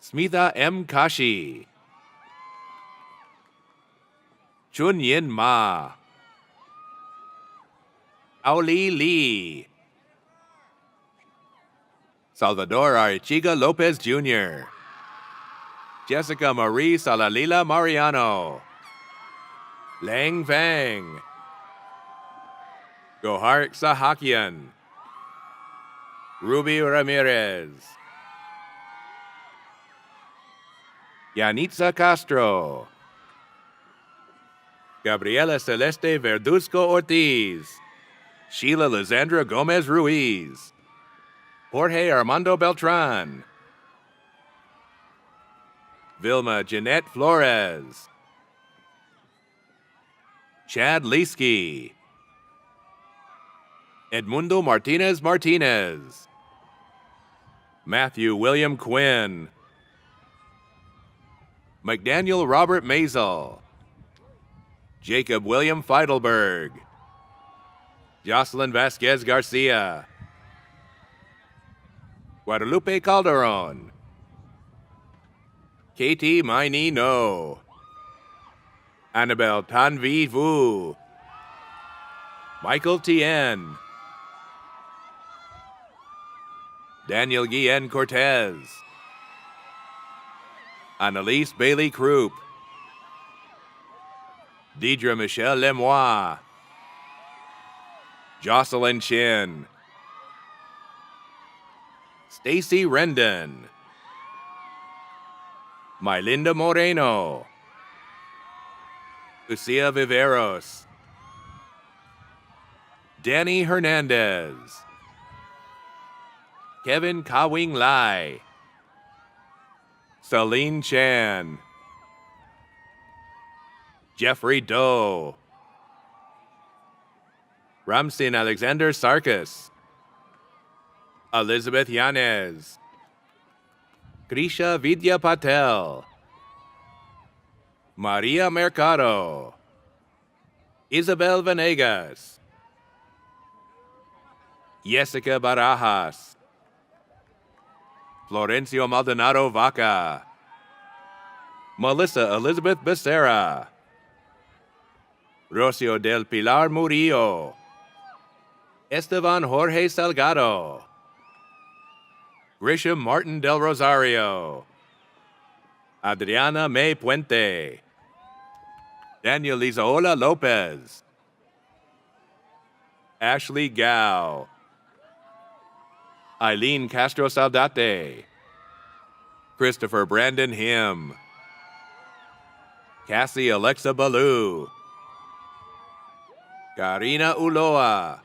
A: Smitha M. Kashi, Chun Yin Ma, Auli Lee, Salvador Arichiga Lopez Jr., Jessica Marie Salalila Mariano, Lang Fang, Goharik Sahakian, Ruby Ramirez, Yanitza Castro, Gabriela Celeste Verduzco Ortiz, Sheila Lizandra Gomez Ruiz, Jorge Armando Beltran, Vilma Jeanette Flores, Chad Leesky, Edmundo Martinez Martinez, Matthew William Quinn, McDaniel Robert Mazel, Jacob William Feidelberg, Jocelyn Vasquez Garcia, Guadalupe Calderon, Katie Maini No, Annabelle Tanvi Vu, Michael Tien, Daniel Guillen Cortez, Annalise Bailey Croup, Deidre Michelle Lemois, Jocelyn Chin, Stacy Rendon, Mylinda Moreno, Lucia Viveros, Danny Hernandez, Kevin Kawing Lai, Celine Chan, Jeffrey Doe, Ramsin Alexander Sarkis, Elizabeth Yanez, Grisha Vidya Patel, Maria Mercado, Isabel Venegas, Jessica Barajas, Florencio Maldonado Vaca, Melissa Elizabeth Becerra, Rocio del Pilar Murillo, Esteban Jorge Salgado, Grisham Martin del Rosario, Adriana May Puente, Daniel Lizaola Lopez, Ashley Gao, Eileen Castro Saldate, Christopher Brandon Him, Cassie Alexa Ballou, Karina Uloa,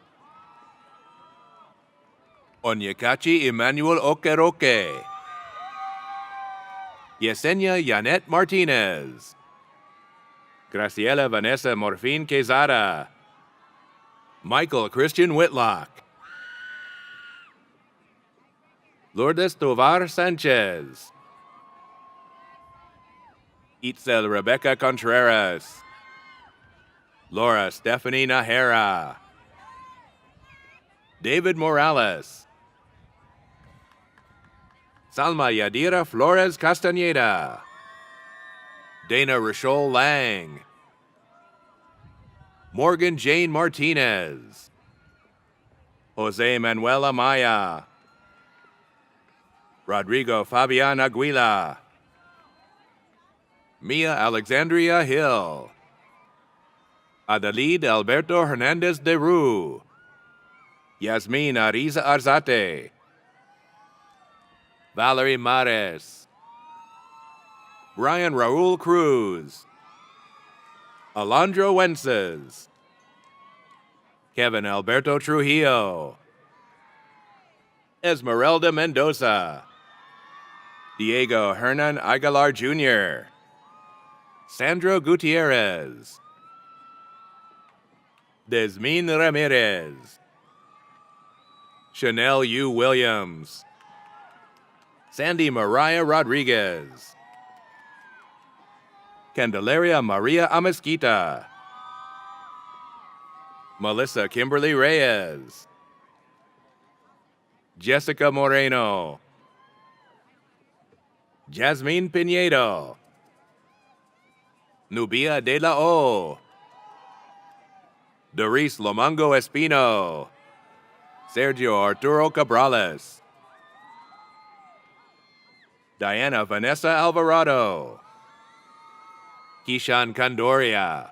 A: Onyekachi Emmanuel Okeroke, Yesenia Yanet Martinez, Graciela Vanessa Morfin Quezada, Michael Christian Whitlock, Lourdes Tovar Sanchez, Itzel Rebecca Contreras, Laura Stephanie Nahera, David Morales, Salma Yadira Flores Castañeda, Dana Rochelle Lang, Morgan Jane Martinez, Jose Manuel Amaya, Rodrigo Fabian Aguila, Mia Alexandria Hill, Adalid Alberto Hernandez de Rue, Yasmin Ariza Arzate, Valerie Mares, Brian Raul Cruz, Alondra Wences, Kevin Alberto Trujillo, Esmeralda Mendoza, Diego Hernan Aguilar Jr., Sandro Gutierrez, Desmin Ramirez, Chanel U. Williams, Sandy Mariah Rodriguez, Candelaria Maria Amesquita, Melissa Kimberly Reyes, Jessica Moreno, Jasmine Pinedo, Nubia de la O, Doris Lomango Espino, Sergio Arturo Cabrales, Diana Vanessa Alvarado, Kishan Candoria,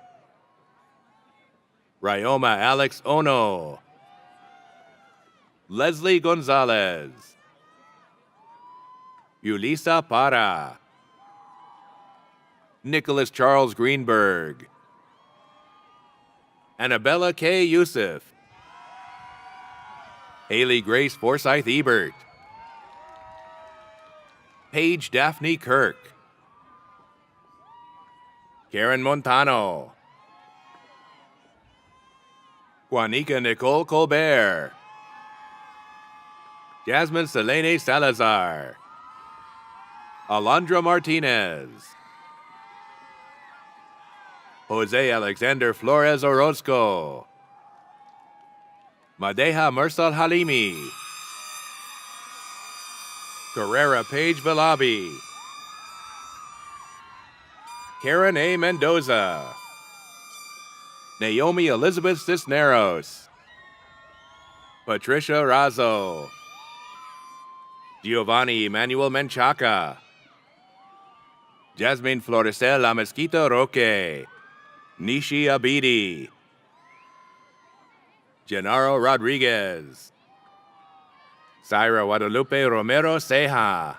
A: Ryoma Alex Ono, Leslie Gonzalez, Yulisa Para, Nicholas Charles Greenberg, Annabella K. Youssef, Haley Grace Forsyth Ebert, Paige Daphne Kirk, Karen Montano, Juanica Nicole Colbert, Jasmine Selene Salazar, Alondra Martinez, Jose Alexander Flores Orozco, Madeja Mursal Halimi, Carrera Page Villabi, Karen A. Mendoza, Naomi Elizabeth Cisneros, Patricia Razo, Giovanni Emmanuel Menchaca, Jasmine Floresel Amesquita Roque, Nishi Abidi, Gennaro Rodriguez, Syra Guadalupe Romero Ceja,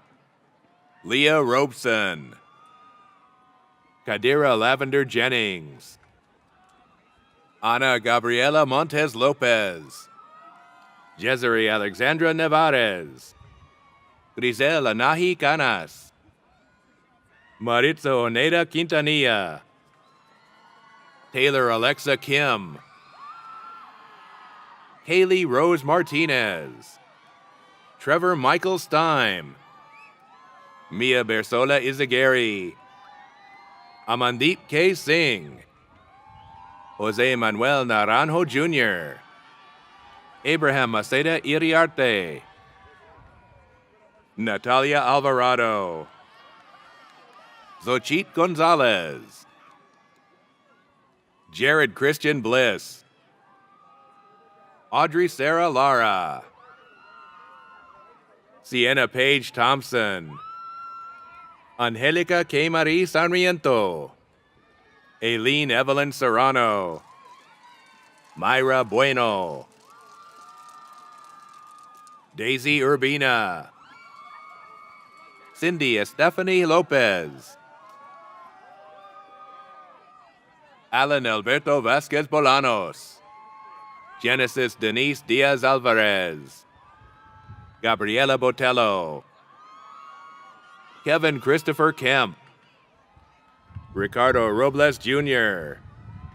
A: Leah Robeson, Kadira Lavender Jennings, Ana Gabriela Montes Lopez, Jezeri Alexandra Nevarez, Grisel Anahi Canas, Maritza Oneda Quintanilla, Taylor Alexa Kim, Haley Rose Martinez, Trevor Michael Stein, Mia Bersola Izagari, Amandeep K. Singh, Jose Manuel Naranjo Jr., Abraham Maceda Iriarte, Natalia Alvarado, Zochit Gonzalez, Jared Christian Bliss, Audrey Sarah Lara, Sienna Paige Thompson, Angelica K. Marie Sarmiento, Aileen Evelyn Serrano, Myra Bueno, Daisy Urbina, Cindy Estefany Lopez, Alan Alberto Vasquez Bolanos, Genesis Denise Diaz Alvarez, Gabriela Botello, Kevin Christopher Kemp, Ricardo Robles Jr.,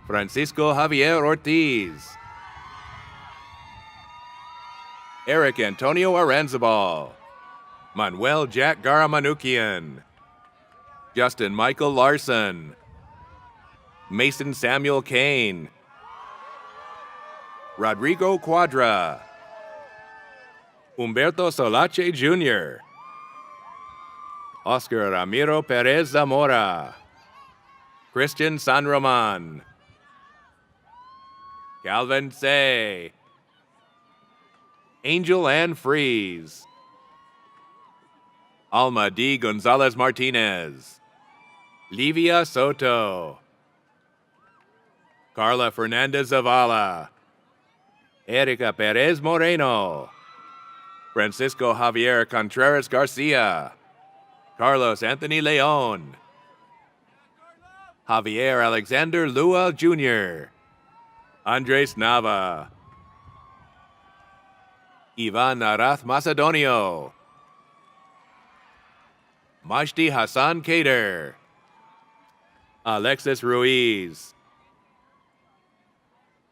A: Francisco Javier Ortiz, Eric Antonio Aranzabal, Manuel Jack Garamanukian, Justin Michael Larson, Mason Samuel Kane, Rodrigo Quadra, Humberto Solache Jr., Oscar Ramiro Perez Zamora, Christian San Roman, Calvin Say, Angel Ann Freeze, Alma D. Gonzalez Martinez, Livia Soto, Carla Fernandez Zavala, Erika Perez Moreno, Francisco Javier Contreras Garcia, Carlos Anthony Leon, Javier Alexander Lua Jr., Andres Nava, Ivan Arath Macedonio, Majdi Hassan Kader, Alexis Ruiz,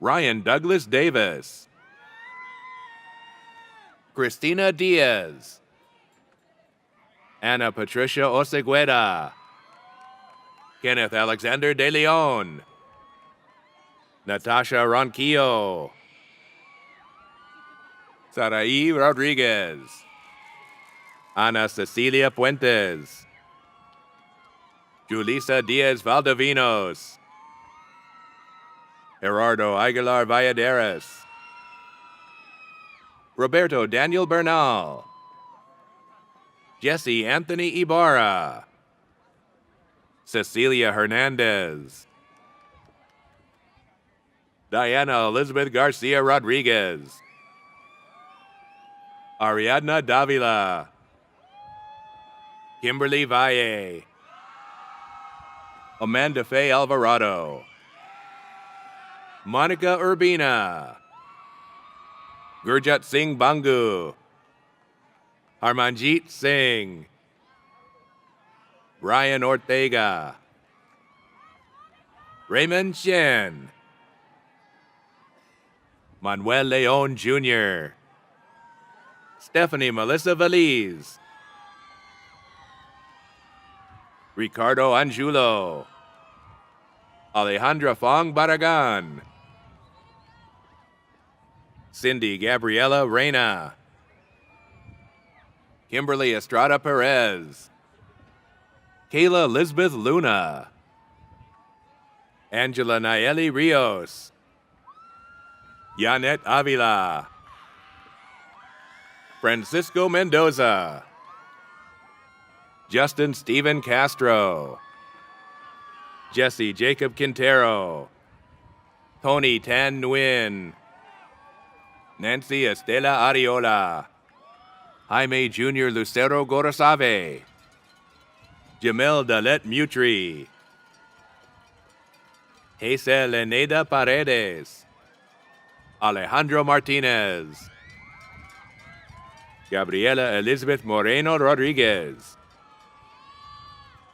A: Ryan Douglas Davis, Christina Diaz, Ana Patricia Osegueda, Kenneth Alexander De Leon, Natasha Ronquillo, Saraí Rodriguez, Ana Cecilia Puentes, Julissa Diaz Valdovinos, Gerardo Aguilar Valladares, Roberto Daniel Bernal, Jesse Anthony Ibarra, Cecilia Hernandez, Diana Elizabeth Garcia Rodriguez, Ariadna Davila, Kimberly Valle, Amanda Faye Alvarado, Monica Urbina, Gurjat Singh Bangu, Harmanjeet Singh, Brian Ortega, Raymond Shen, Manuel Leon Jr., Stephanie Melissa Valiz, Ricardo Angulo, Alejandra Fong Barragan, Cindy Gabriela Reyna, Kimberly Estrada Perez, Kayla Elizabeth Luna, Angela Nayeli Rios, Yanet Avila, Francisco Mendoza, Justin Stephen Castro, Jesse Jacob Quintero, Tony Tan Nguyen, Nancy Estela Ariola, Jaime Jr. Lucero Gorosave, Jamel Dalet Mutri, Hazel Eneda Paredes, Alejandro Martinez, Gabriela Elizabeth Moreno Rodriguez,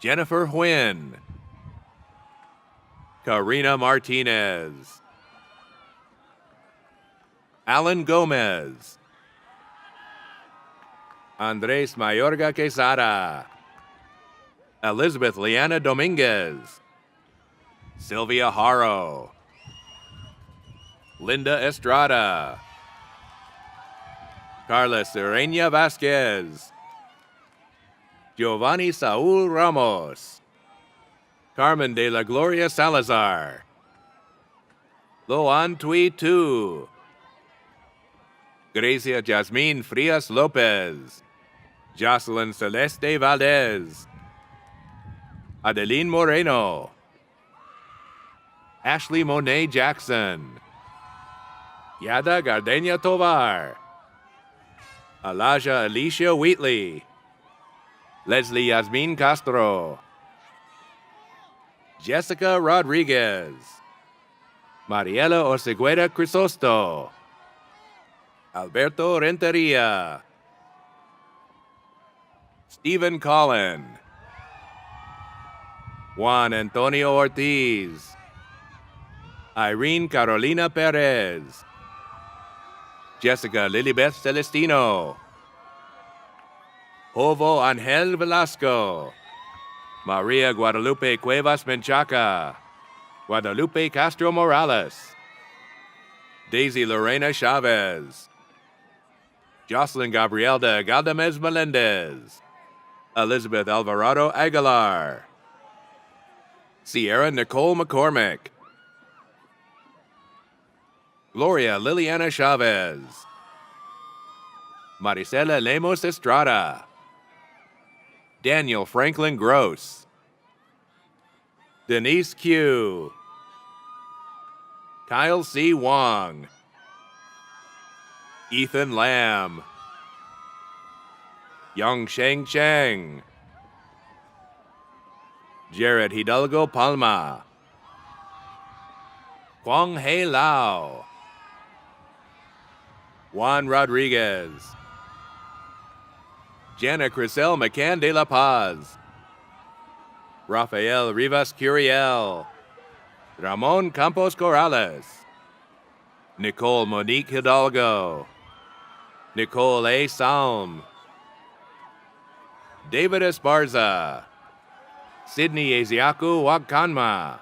A: Jennifer Huynh, Karina Martinez, Alan Gomez, Andres Mayorga Quesada, Elizabeth Liana Dominguez, Sylvia Haro, Linda Estrada, Carla Serena Vasquez, Giovanni Saul Ramos, Carmen de la Gloria Salazar, Loan Tui Tu, Gracia Jasmine Frias Lopez, Jocelyn Celeste Valdez, Adeline Moreno, Ashley Monet Jackson, Yada Gardenia Tovar, Alaja Alicia Wheatley, Leslie Yasmin Castro, Jessica Rodriguez, Mariela Oseguera Crisosto, Alberto Renteria, Stephen Collin, Juan Antonio Ortiz, Irene Carolina Perez, Jessica Lilibeth Celestino, Jovo Angel Velasco, Maria Guadalupe Cuevas Menchaca, Guadalupe Castro Morales, Daisy Lorena Chavez, Jocelyn Gabrielda Galdamez Melendez, Elizabeth Alvarado Aguilar, Sierra Nicole McCormick, Gloria Liliana Chavez, Maricela Lemos Estrada, Daniel Franklin Gross, Denise Q, Kyle C. Wong, Ethan Lamb, Yang Sheng Cheng, Jared Hidalgo Palma, Kwang Hei Lao, Juan Rodriguez, Jana Crisel McCann de la Paz, Rafael Rivas Curiel, Ramon Campos Corrales, Nicole Monique Hidalgo, Nicole A. Salm, David Esparza, Sydney Eziaku Wagkanma,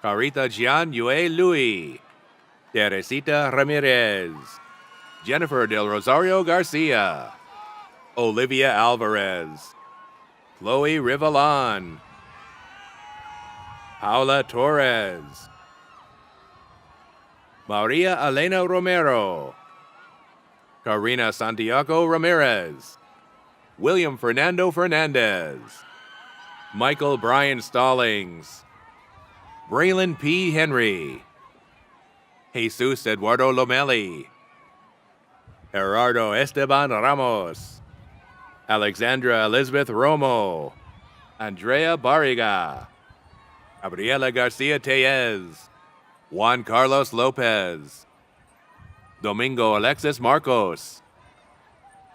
A: Carita Jian Yue Louis, Teresita Ramirez, Jennifer Del Rosario Garcia, Olivia Alvarez, Chloe Rivalan, Paula Torres, Maria Elena Romero, Karina Santiago Ramirez, William Fernando Fernandez, Michael Brian Stallings, Braylon P. Henry, Jesus Eduardo Lomeli, Gerardo Esteban Ramos, Alexandra Elizabeth Romo, Andrea Barriga, Gabriela Garcia Tellez, Juan Carlos Lopez, Domingo Alexis Marcos,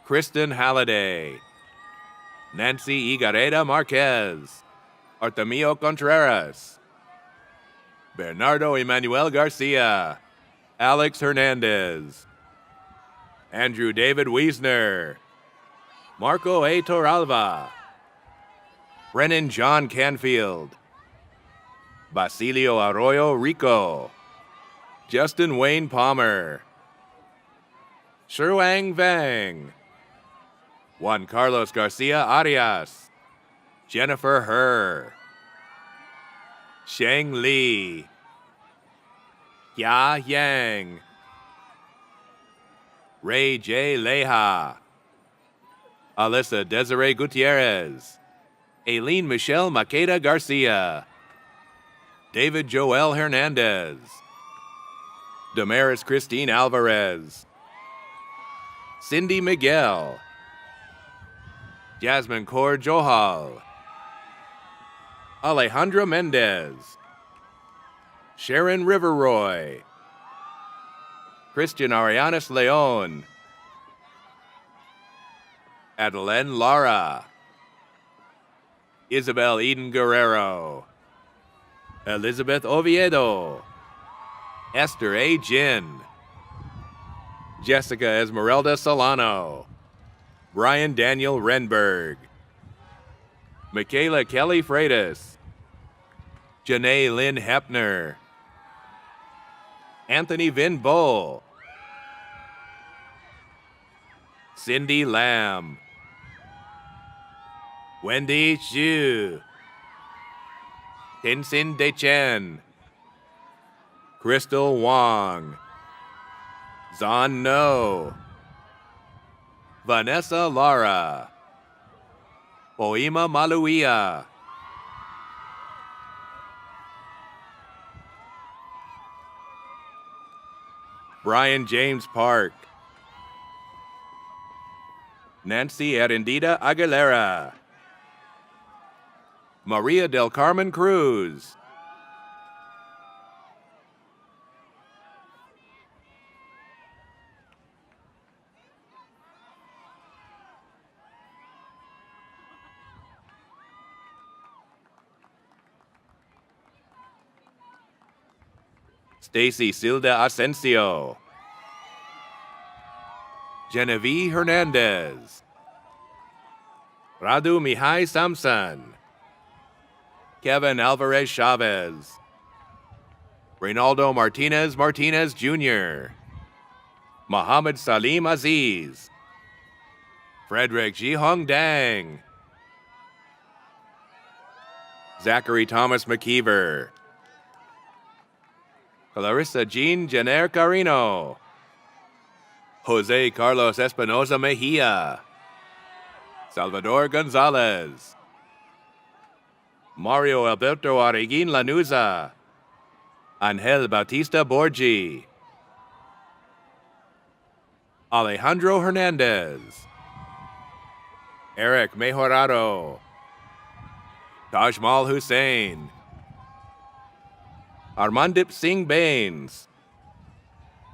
A: Kristen Halliday, Nancy Igareda Marquez, Artemio Contreras, Bernardo Emmanuel Garcia, Alex Hernandez, Andrew David Wiesner, Marco A. Toralva, Brennan John Canfield, Basilio Arroyo Rico, Justin Wayne Palmer, Shuang Vang, Juan Carlos Garcia Arias, Jennifer Herr, Sheng Li, Ya Yang, Ray J. Leha, Alyssa Desiree Gutierrez, Aileen Michelle Maqueda Garcia, David Joel Hernandez, Damaris Christine Alvarez, Cindy Miguel, Jasmine Kaur Johal, Alejandra Mendez, Sharon Riverroy, Christian Arianes Leon, Adeline Lara, Isabel Eden Guerrero, Elizabeth Oviedo, Esther A. Jin, Jessica Esmeralda Solano, Brian Daniel Renberg, Michaela Kelly Freitas, Janae Lynn Hepner, Anthony Vin Bull, Cindy Lamb, Wendy Xu, Tenzin Dechen, Crystal Wong, Zan No, Vanessa Lara, Poema Maluia, Brian James Park, Nancy Arendita Aguilera, Maria del Carmen Cruz, Stacy Silda Asensio, Genevieve Hernandez, Radu Mihai Samson, Kevin Alvarez Chavez, Reynaldo Martinez Martinez Jr., Mohammed Salim Aziz, Frederick Jihong Dang, Zachary Thomas McKeever, Clarissa Jean Jenner Carino, Jose Carlos Espinoza Mejia, Salvador Gonzalez, Mario Alberto Areguin Lanuza, Angel Bautista Borgi, Alejandro Hernandez, Eric Mejorado, Tajmal Hussain, Armandip Singh Baines,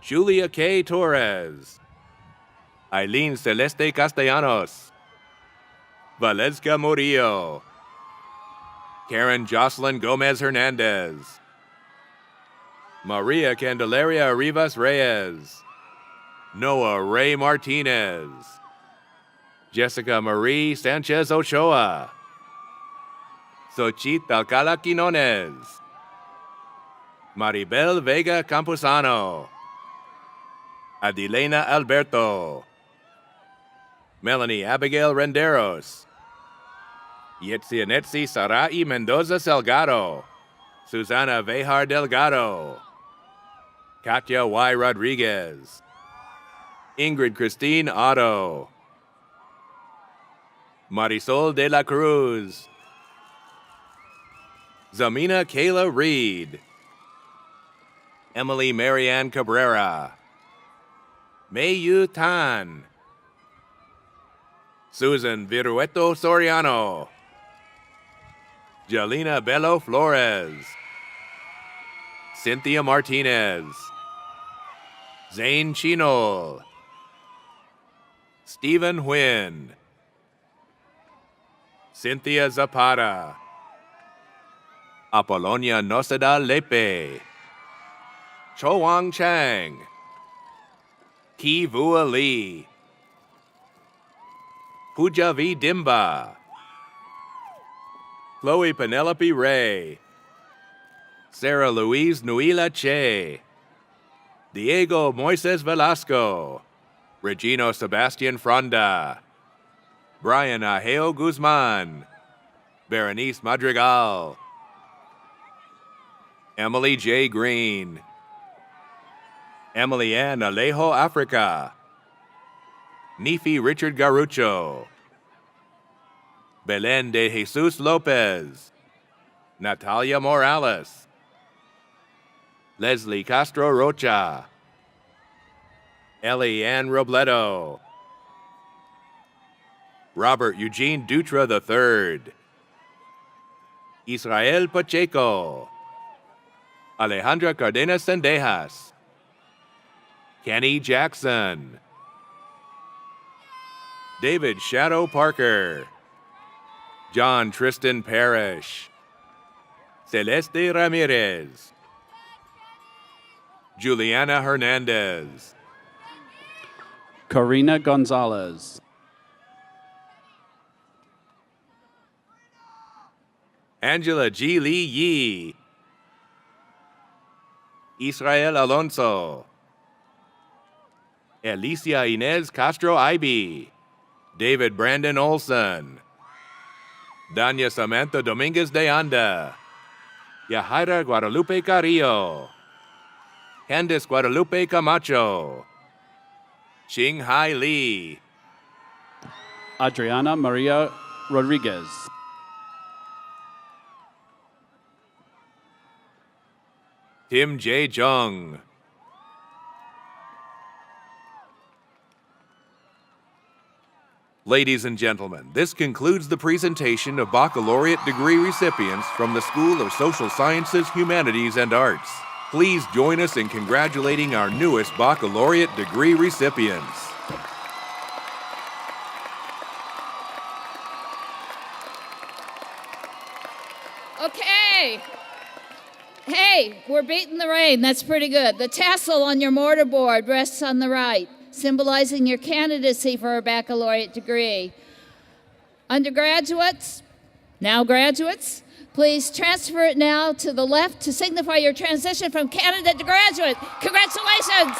A: Julia K. Torres, Eileen Celeste Castellanos, Valeska Murillo, Karen Jocelyn Gomez Hernandez, Maria Candelaria Rivas Reyes, Noah Ray Martinez, Jessica Marie Sanchez Ochoa, Xochitl Alcala Quinones, Maribel Vega Campuzano, Adilena Alberto, Melanie Abigail Renderos, Yetzianetsi Sarai Mendoza Salgado, Susana Vejar Delgado, Katya Y. Rodriguez, Ingrid Christine Otto, Marisol de la Cruz, Zamina Kayla Reed, Emily Marianne Cabrera, Mei Yu Tan, Susan Virueto Soriano, Jelena Bello Flores, Cynthia Martinez, Zane Chinol, Stephen Huynh, Cynthia Zapata, Apolonia Noceda Lepe, Cho Wang Chang, Ki Vua Lee, Pooja V. Dimba, Chloe Penelope Ray, Sarah Louise Nuila Che, Diego Moises Velasco, Regino Sebastian Fronda, Brian Ajeo Guzman, Berenice Madrigal, Emily J. Green, Emily Ann Alejo Africa, Nifi Richard Garucho, Belen de Jesus Lopez, Natalia Morales, Leslie Castro Rocha, Ellie Ann Robledo, Robert Eugene Dutra III, Israel Pacheco, Alejandra Cardenas Sendejas, Kenny Jackson, David Shadow Parker, John Tristan Parrish, Celeste Ramirez, Juliana Hernandez,
G: Karina Gonzalez,
A: Angela G. Lee Yee, Israel Alonso, Alicia Inez Castro Ibe, David Brandon Olson, Danya Samantha Dominguez de Anda, Yahaira Guadalupe Carrillo, Candice Guadalupe Camacho, Ching Hai Lee,
G: Adriana Maria Rodriguez,
A: Tim J. Jung, Ladies and gentlemen, this concludes the presentation of baccalaureate degree recipients from the School of Social Sciences, Humanities, and Arts. Please join us in congratulating our newest baccalaureate degree recipients.
D: Okay. Hey, we're beating the rain. That's pretty good. The tassel on your mortarboard rests on the right, symbolizing your candidacy for a baccalaureate degree. Undergraduates, now graduates, please transfer it now to the left to signify your transition from candidate to graduate. Congratulations!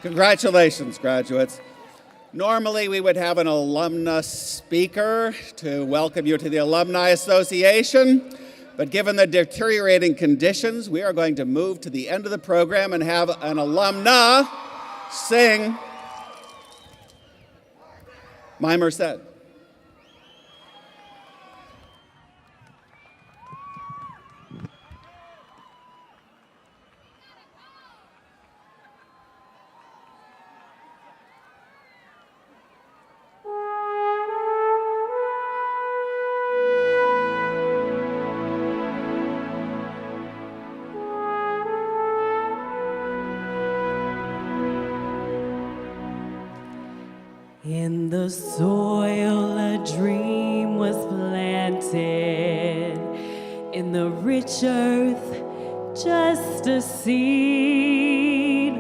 B: Congratulations, graduates. Normally, we would have an alumnus speaker to welcome you to the Alumni Association, but given the deteriorating conditions, we are going to move to the end of the program and have an alumna sing My Merced.
I: the soil a dream was planted, in the rich earth just a seed.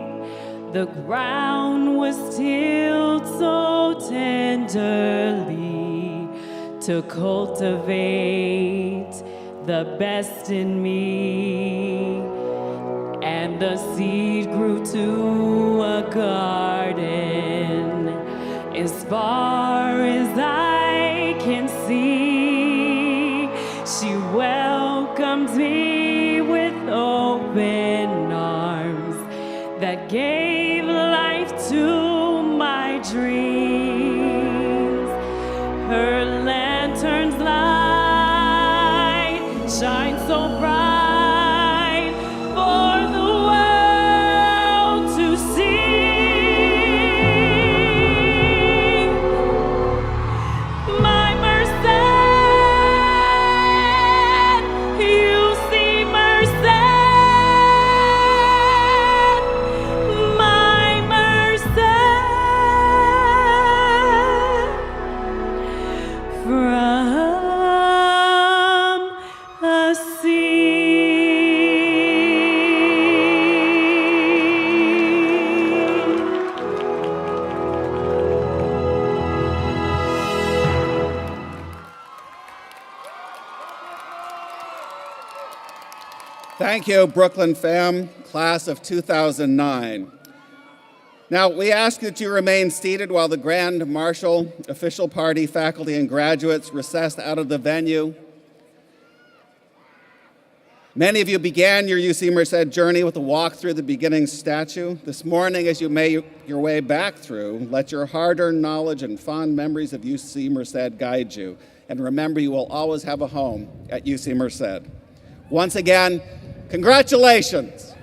I: The ground was tilled so tenderly to cultivate the best in me. And the seed grew to a garden as far as I can see. She welcomed me with open arms that gave life to my dreams. Her lantern's light shines so bright for the world to see. My Merced, you see Merced. My Merced from a sea.
B: Thank you, Brooklyn fam, class of 2009. Now, we ask that you remain seated while the Grand Marshal, official party, faculty, and graduates recess out of the venue. Many of you began your UC Merced journey with a walk through the beginning statue. This morning, as you make your way back through, let your hard-earned knowledge and fond memories of UC Merced guide you. And remember, you will always have a home at UC Merced. Once again, congratulations.